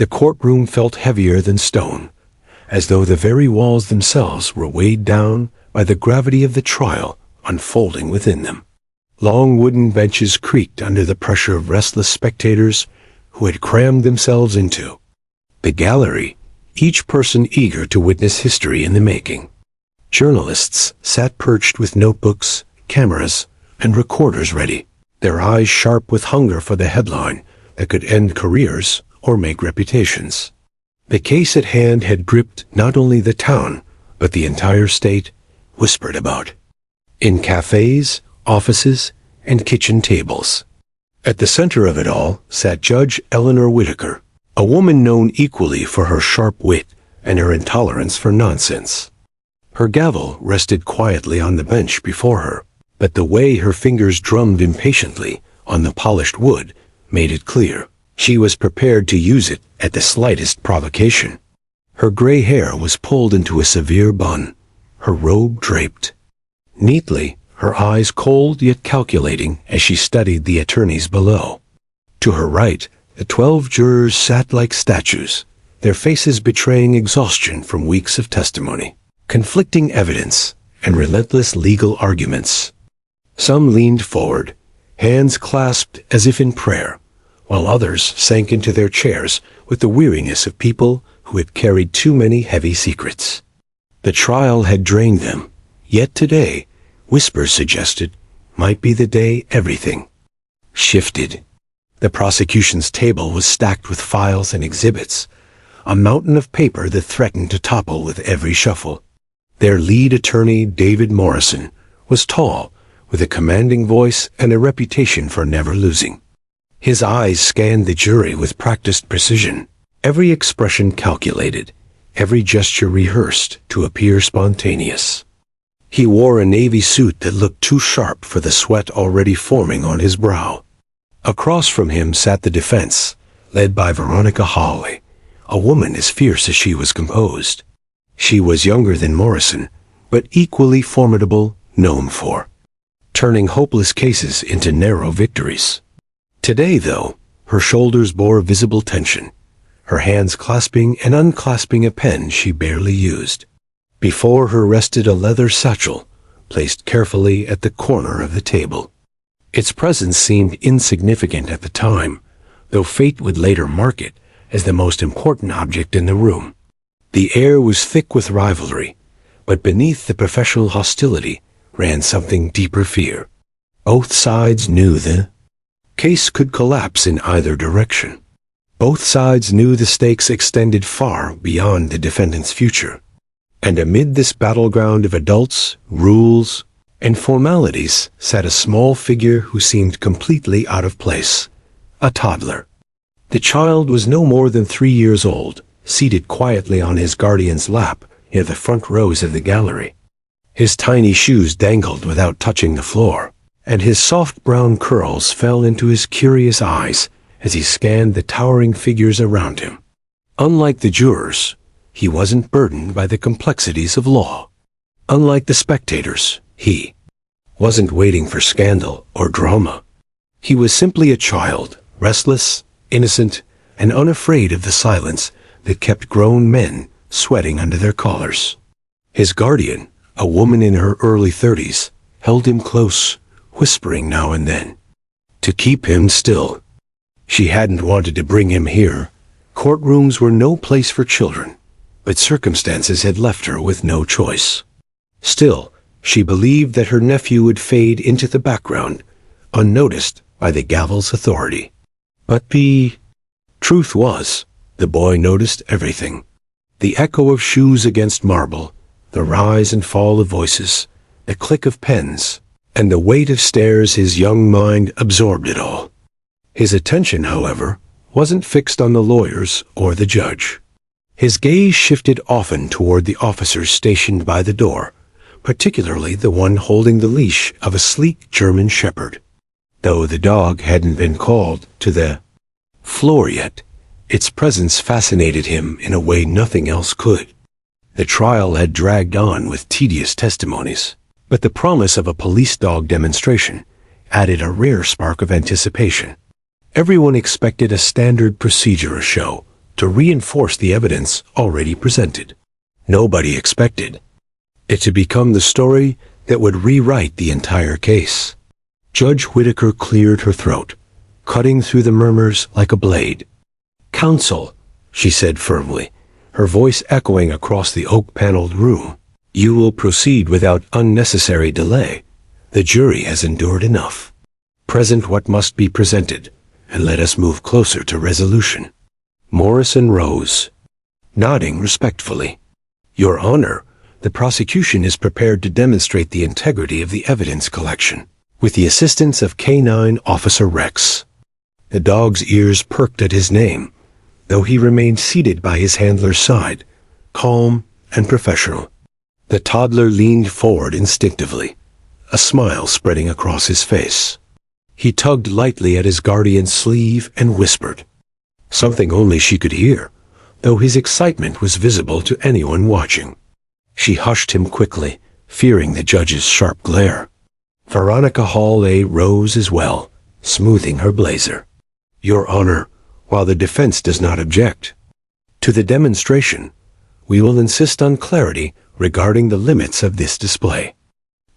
The courtroom felt heavier than stone, as though the very walls themselves were weighed down by the gravity of the trial unfolding within them. Long wooden benches creaked under the pressure of restless spectators who had crammed themselves into the gallery, each person eager to witness history in the making. Journalists sat perched with notebooks, cameras, and recorders ready, their eyes sharp with hunger for the headline that could end careers or make reputations. The case at hand had gripped not only the town, but the entire state, whispered about in cafes, offices, and kitchen tables. At the center of it all sat Judge Eleanor Whitaker, a woman known equally for her sharp wit and her intolerance for nonsense. Her gavel rested quietly on the bench before her, but the way her fingers drummed impatiently on the polished wood made it clear she was prepared to use it at the slightest provocation. Her gray hair was pulled into a severe bun, her robe draped neatly, her eyes cold yet calculating as she studied the attorneys below. To her right, the 12 jurors sat like statues, their faces betraying exhaustion from weeks of testimony, conflicting evidence, and relentless legal arguments. Some leaned forward, hands clasped as if in prayer, while others sank into their chairs with the weariness of people who had carried too many heavy secrets. The trial had drained them, yet today, whispers suggested, might be the day everything shifted. The prosecution's table was stacked with files and exhibits, a mountain of paper that threatened to topple with every shuffle. Their lead attorney, David Morrison, was tall, with a commanding voice and a reputation for never losing. His eyes scanned the jury with practiced precision, every expression calculated, every gesture rehearsed to appear spontaneous. He wore a navy suit that looked too sharp for the sweat already forming on his brow. Across from him sat the defense, led by Veronica Hawley, a woman as fierce as she was composed. She was younger than Morrison, but equally formidable, known for turning hopeless cases into narrow victories. Today, though, her shoulders bore visible tension, her hands clasping and unclasping a pen she barely used. Before her rested a leather satchel, placed carefully at the corner of the table. Its presence seemed insignificant at the time, though fate would later mark it as the most important object in the room. The air was thick with rivalry, but beneath the professional hostility ran something deeper fear. Both sides knew the case could collapse in either direction. Both sides knew the stakes extended far beyond the defendant's future. And amid this battleground of adults, rules, and formalities sat a small figure who seemed completely out of place, a toddler. The child was no more than 3 years old, seated quietly on his guardian's lap near the front rows of the gallery. His tiny shoes dangled without touching the floor, and his soft brown curls fell into his curious eyes as he scanned the towering figures around him. Unlike the jurors, he wasn't burdened by the complexities of law. Unlike the spectators, he wasn't waiting for scandal or drama. He was simply a child, restless, innocent, and unafraid of the silence that kept grown men sweating under their collars. His guardian, a woman in her early 30s, held him close, whispering now and then to keep him still. She hadn't wanted to bring him here. Courtrooms were no place for children, but circumstances had left her with no choice. Still, she believed that her nephew would fade into the background, unnoticed by the gavel's authority. But the truth was, the boy noticed everything. The echo of shoes against marble, the rise and fall of voices, the click of pens, and the weight of stares. His young mind absorbed it all. His attention, however, wasn't fixed on the lawyers or the judge. His gaze shifted often toward the officers stationed by the door, particularly the one holding the leash of a sleek German shepherd. Though the dog hadn't been called to the floor yet, its presence fascinated him in a way nothing else could. The trial had dragged on with tedious testimonies, but the promise of a police dog demonstration added a rare spark of anticipation. Everyone expected a standard procedure show, to reinforce the evidence already presented. Nobody expected it to become the story that would rewrite the entire case. Judge Whitaker cleared her throat, cutting through the murmurs like a blade. "Counsel," she said firmly, her voice echoing across the oak-paneled room, "you will proceed without unnecessary delay. The jury has endured enough. Present what must be presented, and let us move closer to resolution." Morrison rose, nodding respectfully. "Your Honor, the prosecution is prepared to demonstrate the integrity of the evidence collection, with the assistance of Canine Officer Rex." The dog's ears perked at his name, though he remained seated by his handler's side, calm and professional. The toddler leaned forward instinctively, a smile spreading across his face. He tugged lightly at his guardian's sleeve and whispered, something only she could hear, though his excitement was visible to anyone watching. She hushed him quickly, fearing the judge's sharp glare. Veronica Hall rose as well, smoothing her blazer. "Your Honor, while the defense does not object to the demonstration, we will insist on clarity regarding the limits of this display.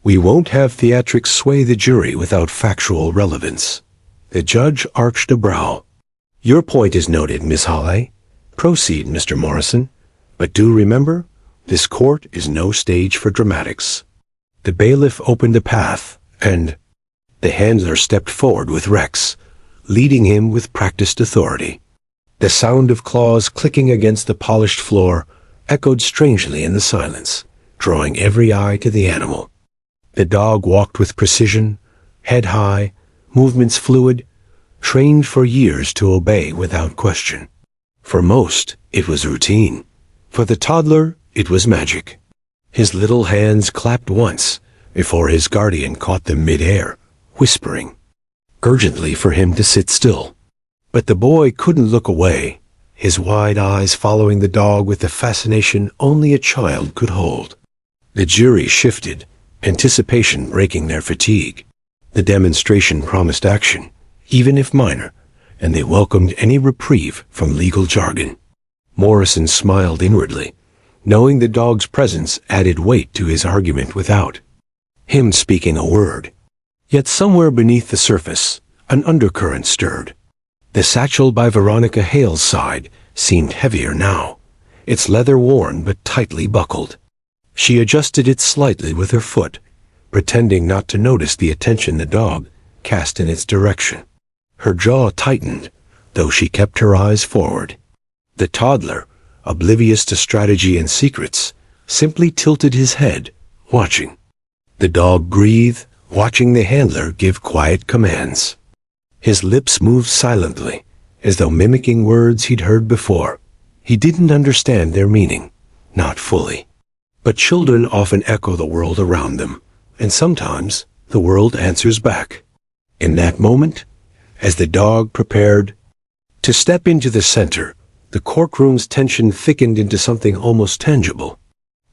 We won't have theatrics sway the jury without factual relevance." The judge arched a brow. "Your point is noted, Miss Hawley. Proceed, Mr. Morrison. But do remember, this court is no stage for dramatics." The bailiff opened a path, and the handler stepped forward with Rex, leading him with practiced authority. The sound of claws clicking against the polished floor echoed strangely in the silence, drawing every eye to the animal. The dog walked with precision, head high, movements fluid, trained for years to obey without question. For most, it was routine. For the toddler, it was magic. His little hands clapped once before his guardian caught them mid-air, whispering urgently for him to sit still. But the boy couldn't look away, his wide eyes following the dog with the fascination only a child could hold. The jury shifted, anticipation breaking their fatigue. The demonstration promised action, even if minor, and they welcomed any reprieve from legal jargon. Morrison smiled inwardly, knowing the dog's presence added weight to his argument without him speaking a word. Yet somewhere beneath the surface, an undercurrent stirred. The satchel by Veronica Hale's side seemed heavier now, its leather worn but tightly buckled. She adjusted it slightly with her foot, pretending not to notice the attention the dog cast in its direction. Her jaw tightened, though she kept her eyes forward. The toddler, oblivious to strategy and secrets, simply tilted his head, watching. The dog breathed, watching the handler give quiet commands. His lips moved silently, as though mimicking words he'd heard before. He didn't understand their meaning, not fully. But children often echo the world around them, and sometimes the world answers back. In that moment, as the dog prepared to step into the center, the courtroom's tension thickened into something almost tangible.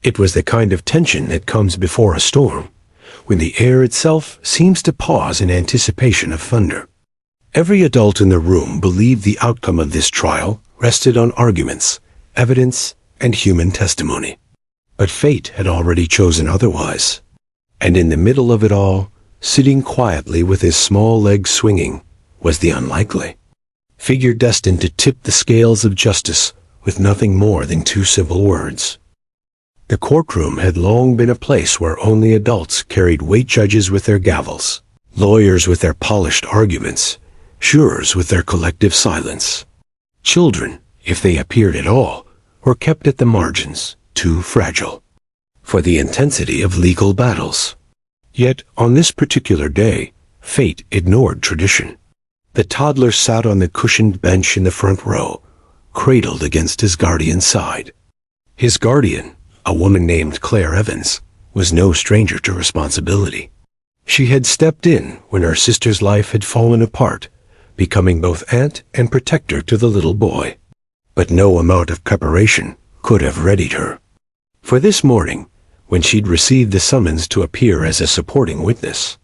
It was the kind of tension that comes before a storm, when the air itself seems to pause in anticipation of thunder. Every adult in the room believed the outcome of this trial rested on arguments, evidence, and human testimony. But fate had already chosen otherwise. And in the middle of it all, sitting quietly with his small legs swinging, was the unlikely figure destined to tip the scales of justice with nothing more than two simple words. The courtroom had long been a place where only adults carried weight, judges with their gavels, lawyers with their polished arguments, jurors with their collective silence. Children, if they appeared at all, were kept at the margins, too fragile for the intensity of legal battles. Yet, on this particular day, fate ignored tradition. The toddler sat on the cushioned bench in the front row, cradled against his guardian's side. His guardian, a woman named Claire Evans, was no stranger to responsibility. She had stepped in when her sister's life had fallen apart, becoming both aunt and protector to the little boy. But no amount of preparation could have readied her. For this morning, when she'd received the summons to appear as a supporting witness,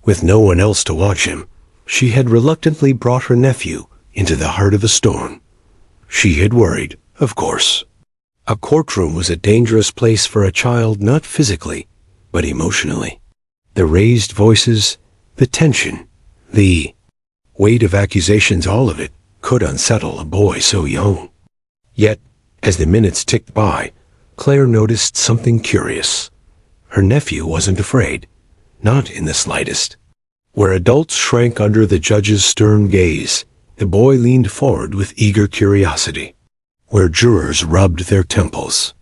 with no one else to watch him, she had reluctantly brought her nephew into the heart of a storm. She had worried, of course. A courtroom was a dangerous place for a child, not physically, but emotionally. The raised voices, the tension, the weight of accusations, all of it could unsettle a boy so young. Yet, as the minutes ticked by, Claire noticed something curious. Her nephew wasn't afraid, not in the slightest. Where adults shrank under the judge's stern gaze, the boy leaned forward with eager curiosity. Where jurors rubbed their temples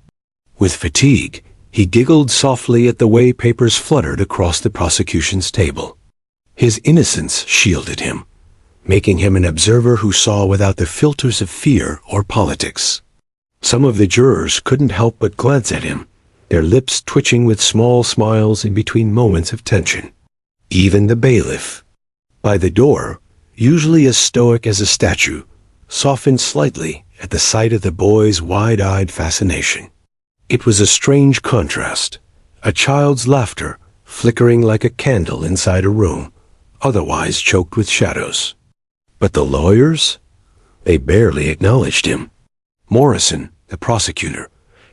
with fatigue, he giggled softly at the way papers fluttered across the prosecution's table. His innocence shielded him, making him an observer who saw without the filters of fear or politics. Some of the jurors couldn't help but glance at him, their lips twitching with small smiles in between moments of tension. Even the bailiff, by the door, usually as stoic as a statue, softened slightly at the sight of the boy's wide-eyed fascination. It was a strange contrast, a child's laughter flickering like a candle inside a room, otherwise choked with shadows. But the lawyers? They barely acknowledged him. Morrison, the prosecutor,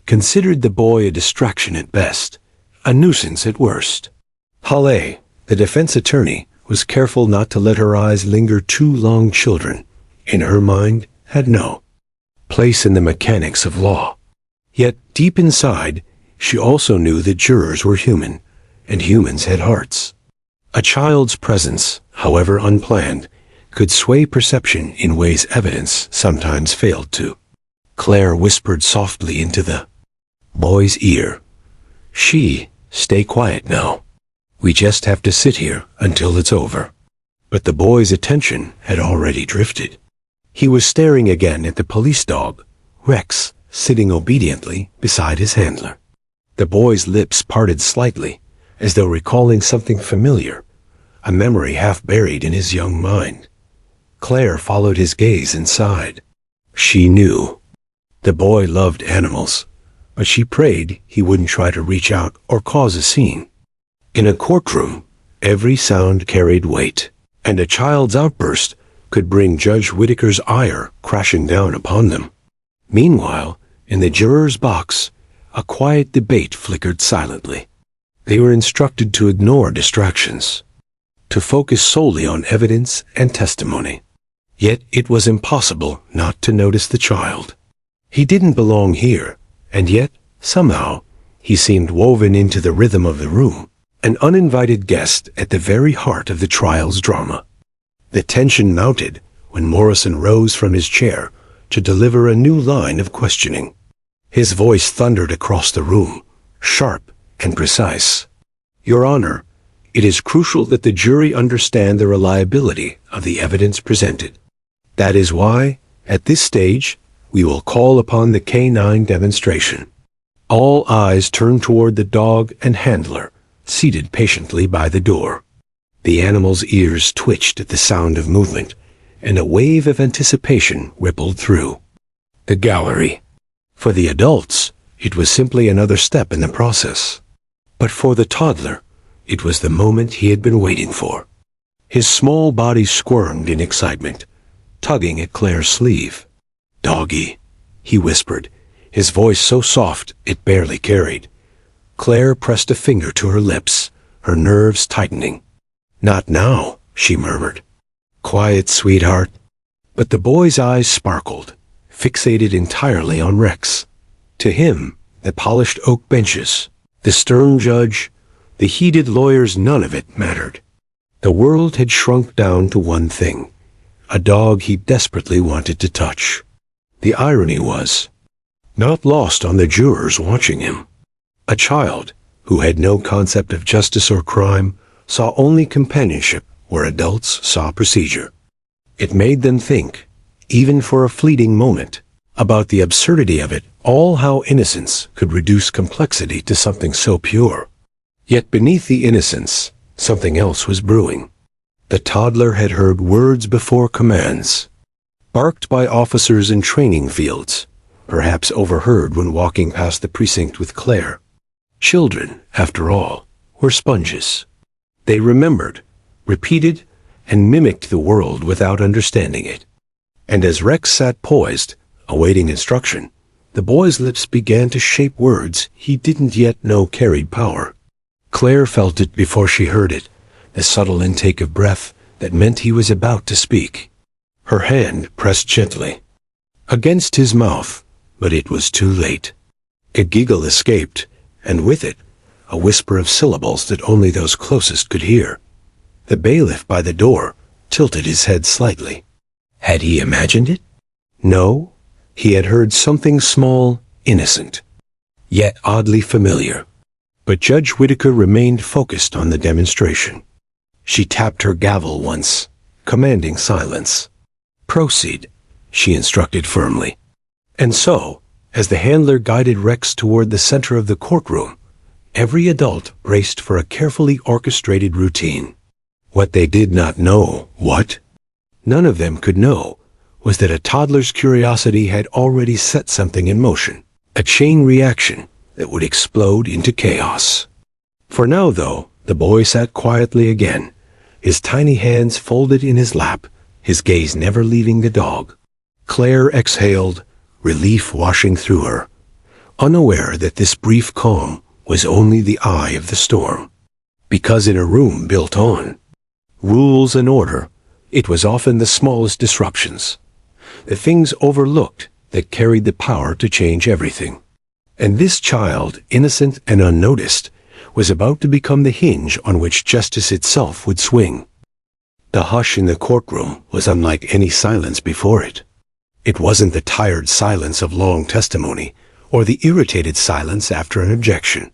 considered the boy a distraction at best, a nuisance at worst. Halle, the defense attorney, was careful not to let her eyes linger too long. Children, in her mind, had no place in the mechanics of law. Yet, deep inside, she also knew that jurors were human, and humans had hearts. A child's presence, however unplanned, could sway perception in ways evidence sometimes failed to. Claire whispered softly into the boy's ear. Stay quiet now. We just have to sit here until it's over." But the boy's attention had already drifted. He was staring again at the police dog, Rex, sitting obediently beside his handler. The boy's lips parted slightly, as though recalling something familiar, a memory half buried in his young mind. Claire followed his gaze and sighed. She knew. The boy loved animals, but she prayed he wouldn't try to reach out or cause a scene. In a courtroom, every sound carried weight, and a child's outburst could bring Judge Whitaker's ire crashing down upon them. Meanwhile, in the juror's box, a quiet debate flickered silently. They were instructed to ignore distractions, to focus solely on evidence and testimony. Yet it was impossible not to notice the child. He didn't belong here, and yet, somehow, he seemed woven into the rhythm of the room, an uninvited guest at the very heart of the trial's drama. The tension mounted when Morrison rose from his chair to deliver a new line of questioning. His voice thundered across the room, sharp and precise. "Your Honor, it is crucial that the jury understand the reliability of the evidence presented. That is why, at this stage, we will call upon the canine demonstration." All eyes turned toward the dog and handler, seated patiently by the door. The animal's ears twitched at the sound of movement, and a wave of anticipation rippled through the gallery. For the adults, it was simply another step in the process. But for the toddler, it was the moment he had been waiting for. His small body squirmed in excitement, tugging at Claire's sleeve. "Doggy," he whispered, his voice so soft it barely carried. Claire pressed a finger to her lips, her nerves tightening. "Not now," she murmured. "Quiet, sweetheart." But the boy's eyes sparkled, fixated entirely on Rex. To him, the polished oak benches, the stern judge, the heated lawyers, none of it mattered. The world had shrunk down to one thing, a dog he desperately wanted to touch. The irony was not lost on the jurors watching him. A child, who had no concept of justice or crime, saw only companionship where adults saw procedure. It made them think, even for a fleeting moment, about the absurdity of it all, how innocence could reduce complexity to something so pure. Yet beneath the innocence, something else was brewing. The toddler had heard words before commands, barked by officers in training fields, perhaps overheard when walking past the precinct with Claire. Children, after all, were sponges. They remembered, repeated, and mimicked the world without understanding it. And as Rex sat poised, awaiting instruction, the boy's lips began to shape words he didn't yet know carried power. Claire felt it before she heard it, the subtle intake of breath that meant he was about to speak. Her hand pressed gently against his mouth, but it was too late. A giggle escaped, and with it, a whisper of syllables that only those closest could hear. The bailiff by the door tilted his head slightly. Had he imagined it? No, he had heard something small, innocent, yet oddly familiar. But Judge Whitaker remained focused on the demonstration. She tapped her gavel once, commanding silence. "Proceed," she instructed firmly. And so, as the handler guided Rex toward the center of the courtroom, every adult braced for a carefully orchestrated routine. What they did not know, none of them could know, was that a toddler's curiosity had already set something in motion, a chain reaction that would explode into chaos. For now, though, the boy sat quietly again, his tiny hands folded in his lap, his gaze never leaving the dog. Claire exhaled, relief washing through her, unaware that this brief calm was only the eye of the storm. Because in a room built on rules and order, it was often the smallest disruptions, the things overlooked, that carried the power to change everything. And this child, innocent and unnoticed, was about to become the hinge on which justice itself would swing. The hush in the courtroom was unlike any silence before it. It wasn't the tired silence of long testimony, or the irritated silence after an objection.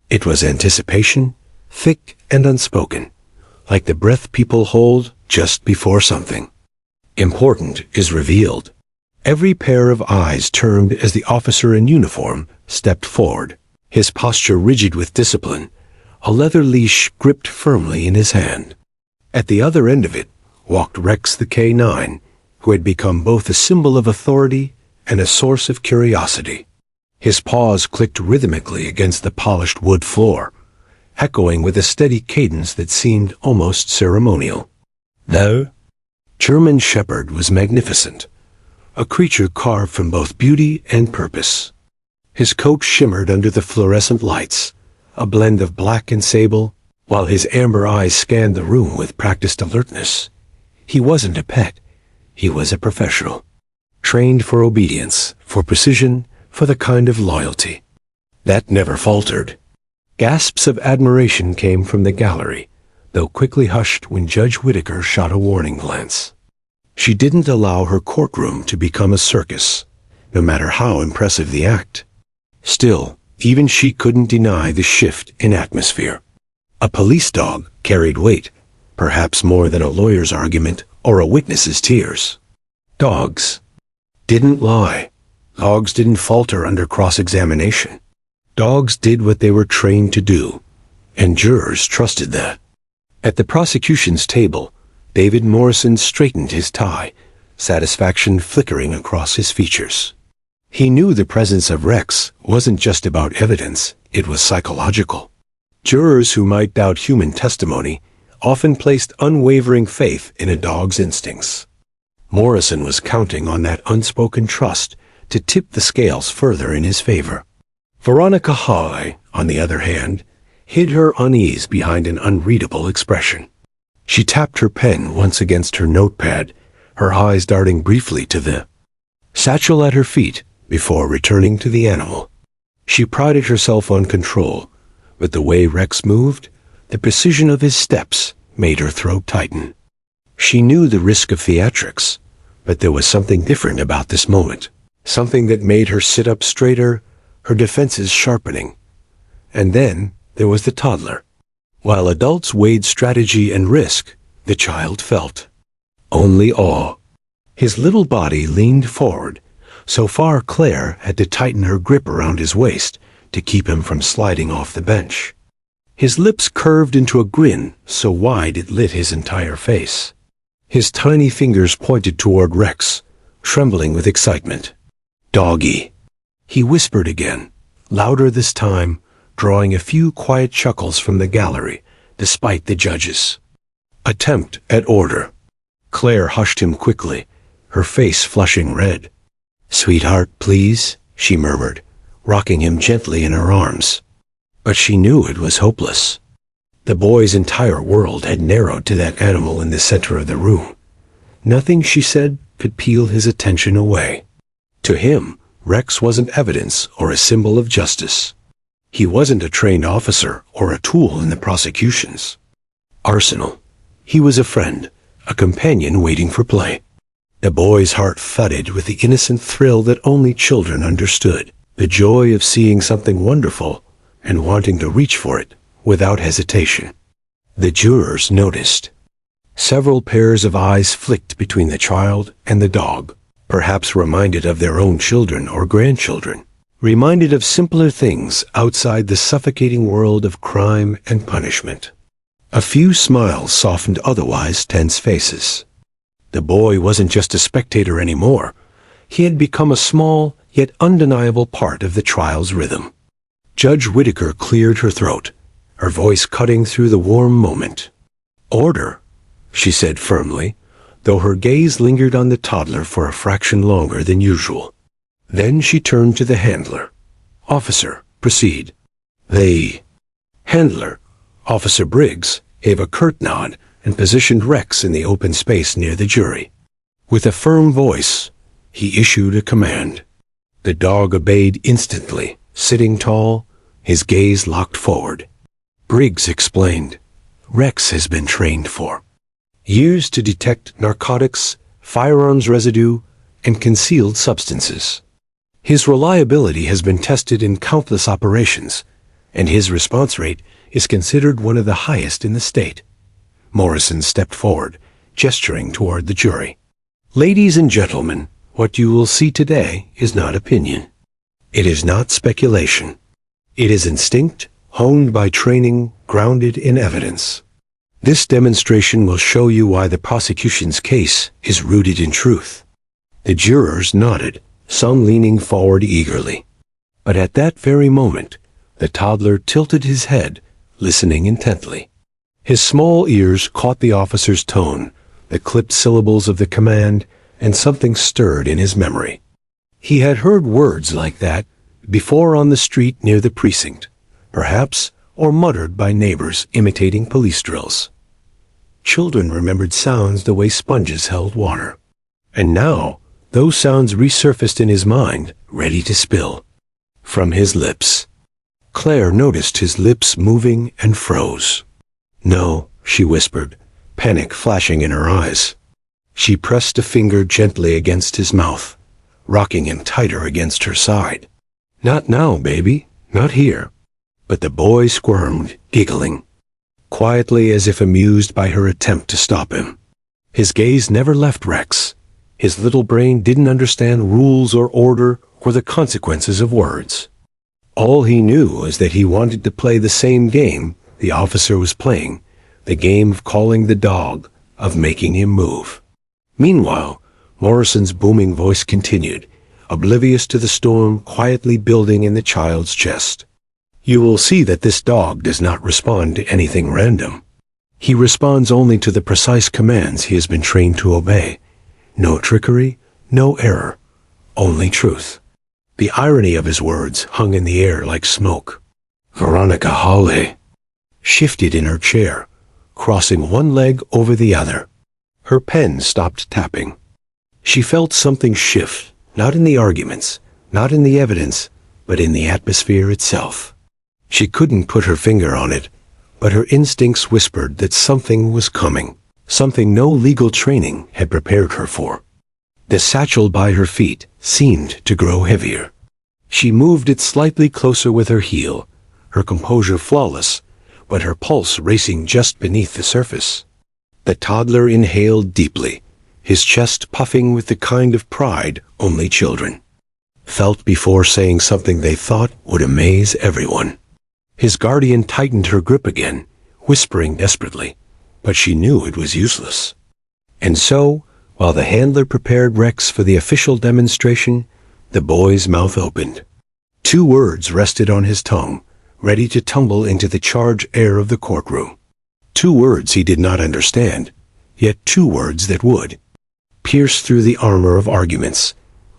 It was anticipation, thick and unspoken, like the breath people hold just before something important is revealed. Every pair of eyes turned as the officer in uniform stepped forward, his posture rigid with discipline, a leather leash gripped firmly in his hand. At the other end of it walked Rex the K9, who had become both a symbol of authority and a source of curiosity. His paws clicked rhythmically against the polished wood floor, echoing with a steady cadence that seemed almost ceremonial. The German Shepherd was magnificent, a creature carved from both beauty and purpose. His coat shimmered under the fluorescent lights, a blend of black and sable, while his amber eyes scanned the room with practiced alertness. He wasn't a pet, he was a professional, trained for obedience, for precision, for the kind of loyalty that never faltered. Gasps of admiration came from the gallery, though quickly hushed when Judge Whitaker shot a warning glance. She didn't allow her courtroom to become a circus, no matter how impressive the act. Still, even she couldn't deny the shift in atmosphere. A police dog carried weight, perhaps more than a lawyer's argument or a witness's tears. Dogs didn't lie. Dogs didn't falter under cross-examination. Dogs did what they were trained to do, and jurors trusted that. At the prosecution's table, David Morrison straightened his tie, satisfaction flickering across his features. He knew the presence of Rex wasn't just about evidence, it was psychological. Jurors who might doubt human testimony often placed unwavering faith in a dog's instincts. Morrison was counting on that unspoken trust to tip the scales further in his favor. Veronica Hawley, on the other hand, hid her unease behind an unreadable expression. She tapped her pen once against her notepad, her eyes darting briefly to the satchel at her feet before returning to the animal. She prided herself on control, but the way Rex moved, the precision of his steps, made her throat tighten. She knew the risk of theatrics, but there was something different about this moment, something that made her sit up straighter, her defenses sharpening. And then there was the toddler. While adults weighed strategy and risk, the child felt only awe. His little body leaned forward, so far Claire had to tighten her grip around his waist to keep him from sliding off the bench. His lips curved into a grin so wide it lit his entire face. His tiny fingers pointed toward Rex, trembling with excitement. "Doggy," he whispered again, louder this time, drawing a few quiet chuckles from the gallery, despite the judges. Attempt at order. Claire hushed him quickly, her face flushing red. "Sweetheart, please," she murmured, rocking him gently in her arms. But she knew it was hopeless. The boy's entire world had narrowed to that animal in the center of the room. Nothing she said could peel his attention away. To him, Rex wasn't evidence or a symbol of justice. He wasn't a trained officer or a tool in the prosecution's arsenal. He was a friend, a companion waiting for play. The boy's heart thudded with the innocent thrill that only children understood, the joy of seeing something wonderful and wanting to reach for it without hesitation. The jurors noticed. Several pairs of eyes flicked between the child and the dog, perhaps reminded of their own children or grandchildren, reminded of simpler things outside the suffocating world of crime and punishment. A few smiles softened otherwise tense faces. The boy wasn't just a spectator anymore. He had become a small yet undeniable part of the trial's rhythm. Judge Whitaker cleared her throat, her voice cutting through the warm moment. "Order," she said firmly, though her gaze lingered on the toddler for a fraction longer than usual. Then she turned to the handler. "Officer, proceed." The handler, Officer Briggs, gave a curt nod and positioned Rex in the open space near the jury. With a firm voice, he issued a command. The dog obeyed instantly, sitting tall, his gaze locked forward. Briggs explained, "Rex has been trained for years to detect narcotics, firearms residue, and concealed substances. His reliability has been tested in countless operations, and his response rate is considered one of the highest in the state." Morrison stepped forward, gesturing toward the jury. "Ladies and gentlemen, what you will see today is not opinion. It is not speculation. It is instinct, honed by training, grounded in evidence. This demonstration will show you why the prosecution's case is rooted in truth." The jurors nodded, some leaning forward eagerly. But at that very moment, the toddler tilted his head, listening intently. His small ears caught the officer's tone, the clipped syllables of the command, and something stirred in his memory. He had heard words like that before on the street near the precinct, perhaps, or muttered by neighbors imitating police drills. Children remembered sounds the way sponges held water. And now, those sounds resurfaced in his mind, ready to spill from his lips. Claire noticed his lips moving and froze. "No," she whispered, panic flashing in her eyes. She pressed a finger gently against his mouth, rocking him tighter against her side. "Not now, baby, not here." But the boy squirmed, giggling, quietly as if amused by her attempt to stop him. His gaze never left Rex. His little brain didn't understand rules or order or the consequences of words. All he knew was that he wanted to play the same game the officer was playing, the game of calling the dog, of making him move. Meanwhile, Morrison's booming voice continued, oblivious to the storm quietly building in the child's chest. "You will see that this dog does not respond to anything random. He responds only to the precise commands he has been trained to obey. No trickery, no error, only truth." The irony of his words hung in the air like smoke. Veronica Hawley shifted in her chair, crossing one leg over the other. Her pen stopped tapping. She felt something shift, not in the arguments, not in the evidence, but in the atmosphere itself. She couldn't put her finger on it, but her instincts whispered that something was coming, something no legal training had prepared her for. The satchel by her feet seemed to grow heavier. She moved it slightly closer with her heel, her composure flawless, but her pulse racing just beneath the surface. The toddler inhaled deeply, his chest puffing with the kind of pride only children felt before saying something they thought would amaze everyone. His guardian tightened her grip again, whispering desperately, but she knew it was useless. And so, while the handler prepared Rex for the official demonstration, the boy's mouth opened. 2 words rested on his tongue, ready to tumble into the charged air of the courtroom. 2 words he did not understand, yet 2 words that would pierce through the armor of arguments,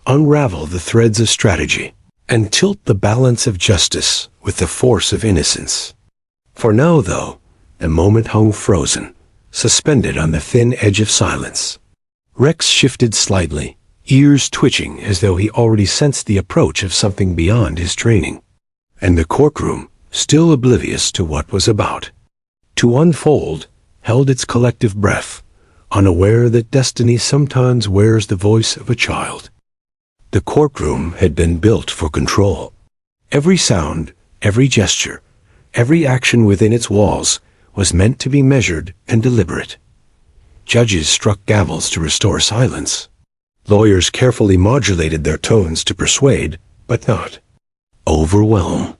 unravel the threads of strategy, and tilt the balance of justice with the force of innocence. For now, though, the moment hung frozen, suspended on the thin edge of silence. Rex shifted slightly, ears twitching as though he already sensed the approach of something beyond his training. And the courtroom, still oblivious to what was about to unfold, held its collective breath, unaware that destiny sometimes wears the voice of a child. The courtroom had been built for control. Every sound, every gesture, every action within its walls was meant to be measured and deliberate. Judges struck gavels to restore silence. Lawyers carefully modulated their tones to persuade, but not overwhelm.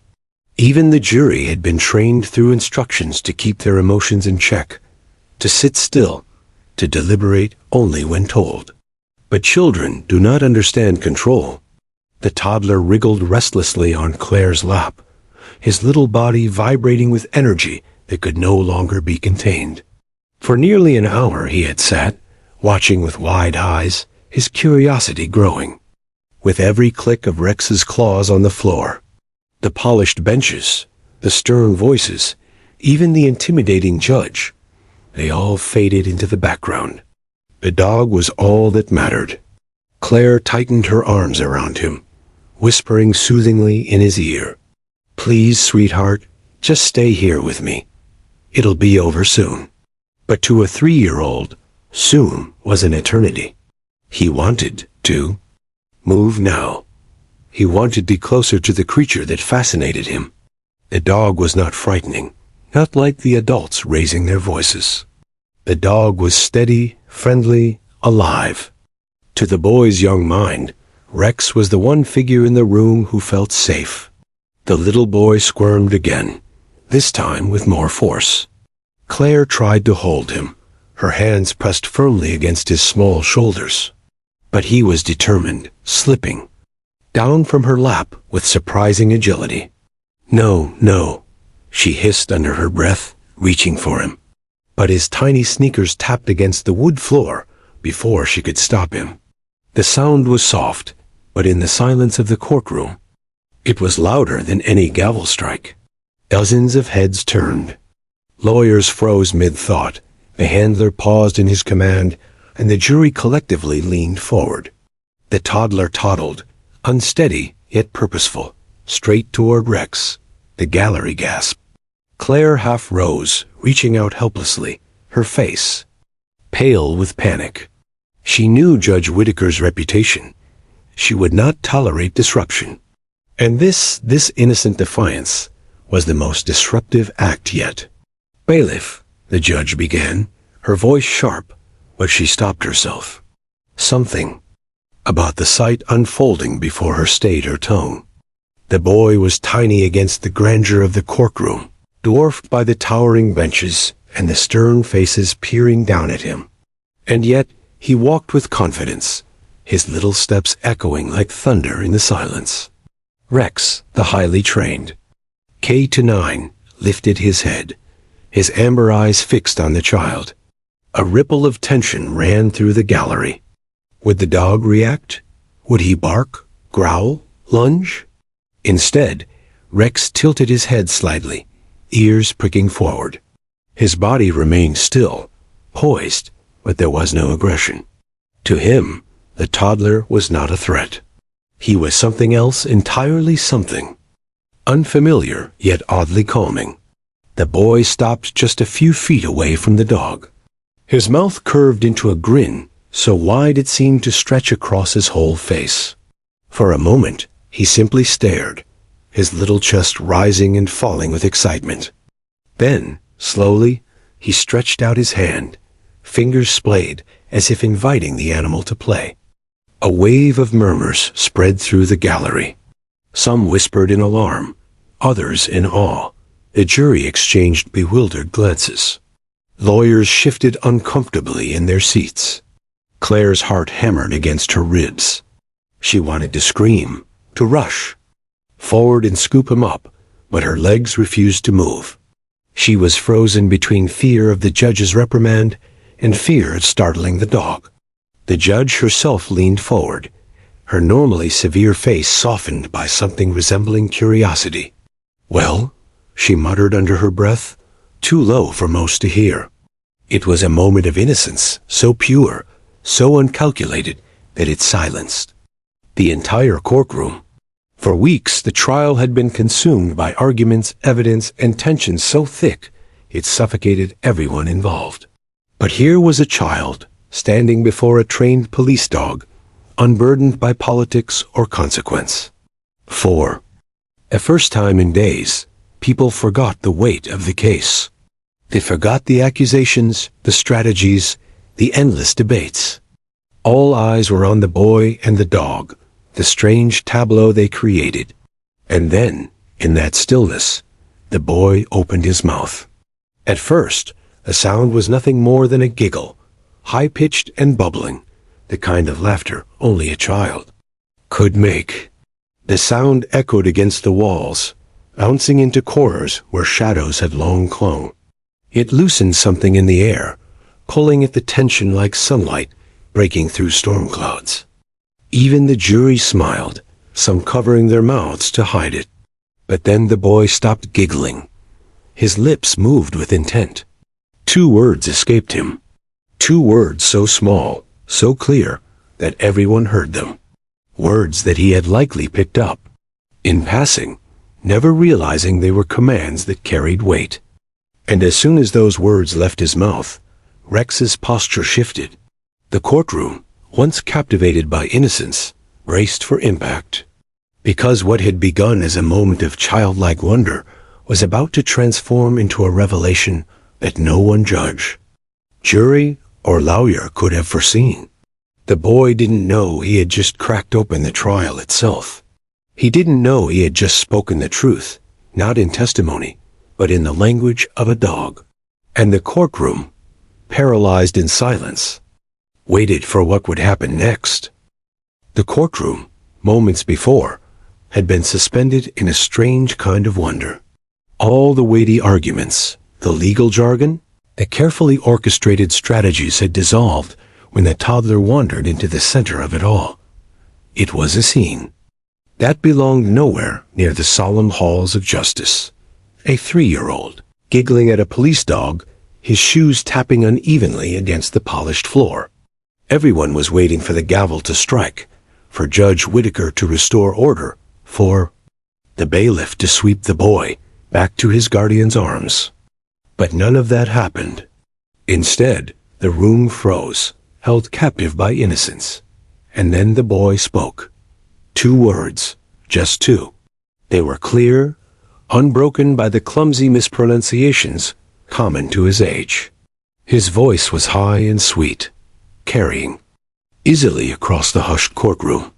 Even the jury had been trained through instructions to keep their emotions in check, to sit still, to deliberate only when told. But children do not understand control. The toddler wriggled restlessly on Claire's lap, his little body vibrating with energy that could no longer be contained. For nearly an hour he had sat, watching with wide eyes, his curiosity growing. With every click of Rex's claws on the floor, the polished benches, the stern voices, even the intimidating judge, they all faded into the background. The dog was all that mattered. Claire tightened her arms around him, whispering soothingly in his ear, "Please, sweetheart, just stay here with me. It'll be over soon." But to a 3-year-old, soon was an eternity. He wanted to move now. He wanted to be closer to the creature that fascinated him. The dog was not frightening, not like the adults raising their voices. The dog was steady, friendly, alive. To the boy's young mind, Rex was the one figure in the room who felt safe. The little boy squirmed again, this time with more force. Claire tried to hold him, her hands pressed firmly against his small shoulders. But he was determined, slipping down from her lap with surprising agility. "No, no," she hissed under her breath, reaching for him. But his tiny sneakers tapped against the wood floor before she could stop him. The sound was soft, but in the silence of the courtroom, it was louder than any gavel strike. Dozens of heads turned. Lawyers froze mid-thought, the handler paused in his command, and the jury collectively leaned forward. The toddler toddled, unsteady yet purposeful, straight toward Rex. The gallery gasped. Claire half rose, reaching out helplessly, her face pale with panic. She knew Judge Whitaker's reputation. She would not tolerate disruption. And this innocent defiance was the most disruptive act yet. "Bailiff," the judge began, her voice sharp, but she stopped herself. Something about the sight unfolding before her stayed her tongue. The boy was tiny against the grandeur of the courtroom, dwarfed by the towering benches and the stern faces peering down at him. And yet he walked with confidence, his little steps echoing like thunder in the silence. Rex, the highly trained K-9, lifted his head, his amber eyes fixed on the child. A ripple of tension ran through the gallery. Would the dog react? Would he bark, growl, lunge? Instead, Rex tilted his head slightly, ears pricking forward. His body remained still, poised, but there was no aggression. To him, the toddler was not a threat. He was something else entirely, something unfamiliar yet oddly calming. The boy stopped just a few feet away from the dog. His mouth curved into a grin, so wide it seemed to stretch across his whole face. For a moment, he simply stared, his little chest rising and falling with excitement. Then, slowly, he stretched out his hand, fingers splayed as if inviting the animal to play. A wave of murmurs spread through the gallery. Some whispered in alarm, others in awe. The jury exchanged bewildered glances. Lawyers shifted uncomfortably in their seats. Claire's heart hammered against her ribs. She wanted to scream, to rush forward and scoop him up, but her legs refused to move. She was frozen between fear of the judge's reprimand and fear of startling the dog. The judge herself leaned forward, her normally severe face softened by something resembling curiosity. "Well?" she muttered under her breath, too low for most to hear. It was a moment of innocence, so pure, so uncalculated, that it silenced the entire courtroom. For weeks, the trial had been consumed by arguments, evidence, and tension so thick it suffocated everyone involved. But here was a child, standing before a trained police dog, unburdened by politics or consequence. For a first time in days, people forgot the weight of the case. They forgot the accusations, the strategies, the endless debates. All eyes were on the boy and the dog, the strange tableau they created. And then, in that stillness, the boy opened his mouth. At first, the sound was nothing more than a giggle, high-pitched and bubbling, the kind of laughter only a child could make. The sound echoed against the walls, bouncing into corners where shadows had long clung. It loosened something in the air, pulling at the tension like sunlight breaking through storm clouds. Even the jury smiled, some covering their mouths to hide it. But then the boy stopped giggling. His lips moved with intent. 2 words escaped him. 2 words so small, so clear, that everyone heard them. Words that he had likely picked up in passing, never realizing they were commands that carried weight. And as soon as those words left his mouth, Rex's posture shifted. The courtroom, once captivated by innocence, braced for impact. Because what had begun as a moment of childlike wonder was about to transform into a revelation that no one judge, jury, or lawyer could have foreseen. The boy didn't know he had just cracked open the trial itself. He didn't know he had just spoken the truth, not in testimony, but in the language of a dog. And the courtroom, paralyzed in silence, waited for what would happen next. The courtroom, moments before, had been suspended in a strange kind of wonder. All the weighty arguments, the legal jargon, the carefully orchestrated strategies had dissolved when the toddler wandered into the center of it all. It was a scene that belonged nowhere near the solemn halls of justice. A 3-year-old, giggling at a police dog, his shoes tapping unevenly against the polished floor. Everyone was waiting for the gavel to strike, for Judge Whitaker to restore order, for the bailiff to sweep the boy back to his guardian's arms. But none of that happened. Instead, the room froze, held captive by innocence. And then the boy spoke. 2 words, just 2. They were clear, unbroken by the clumsy mispronunciations common to his age. His voice was high and sweet, carrying easily across the hushed courtroom.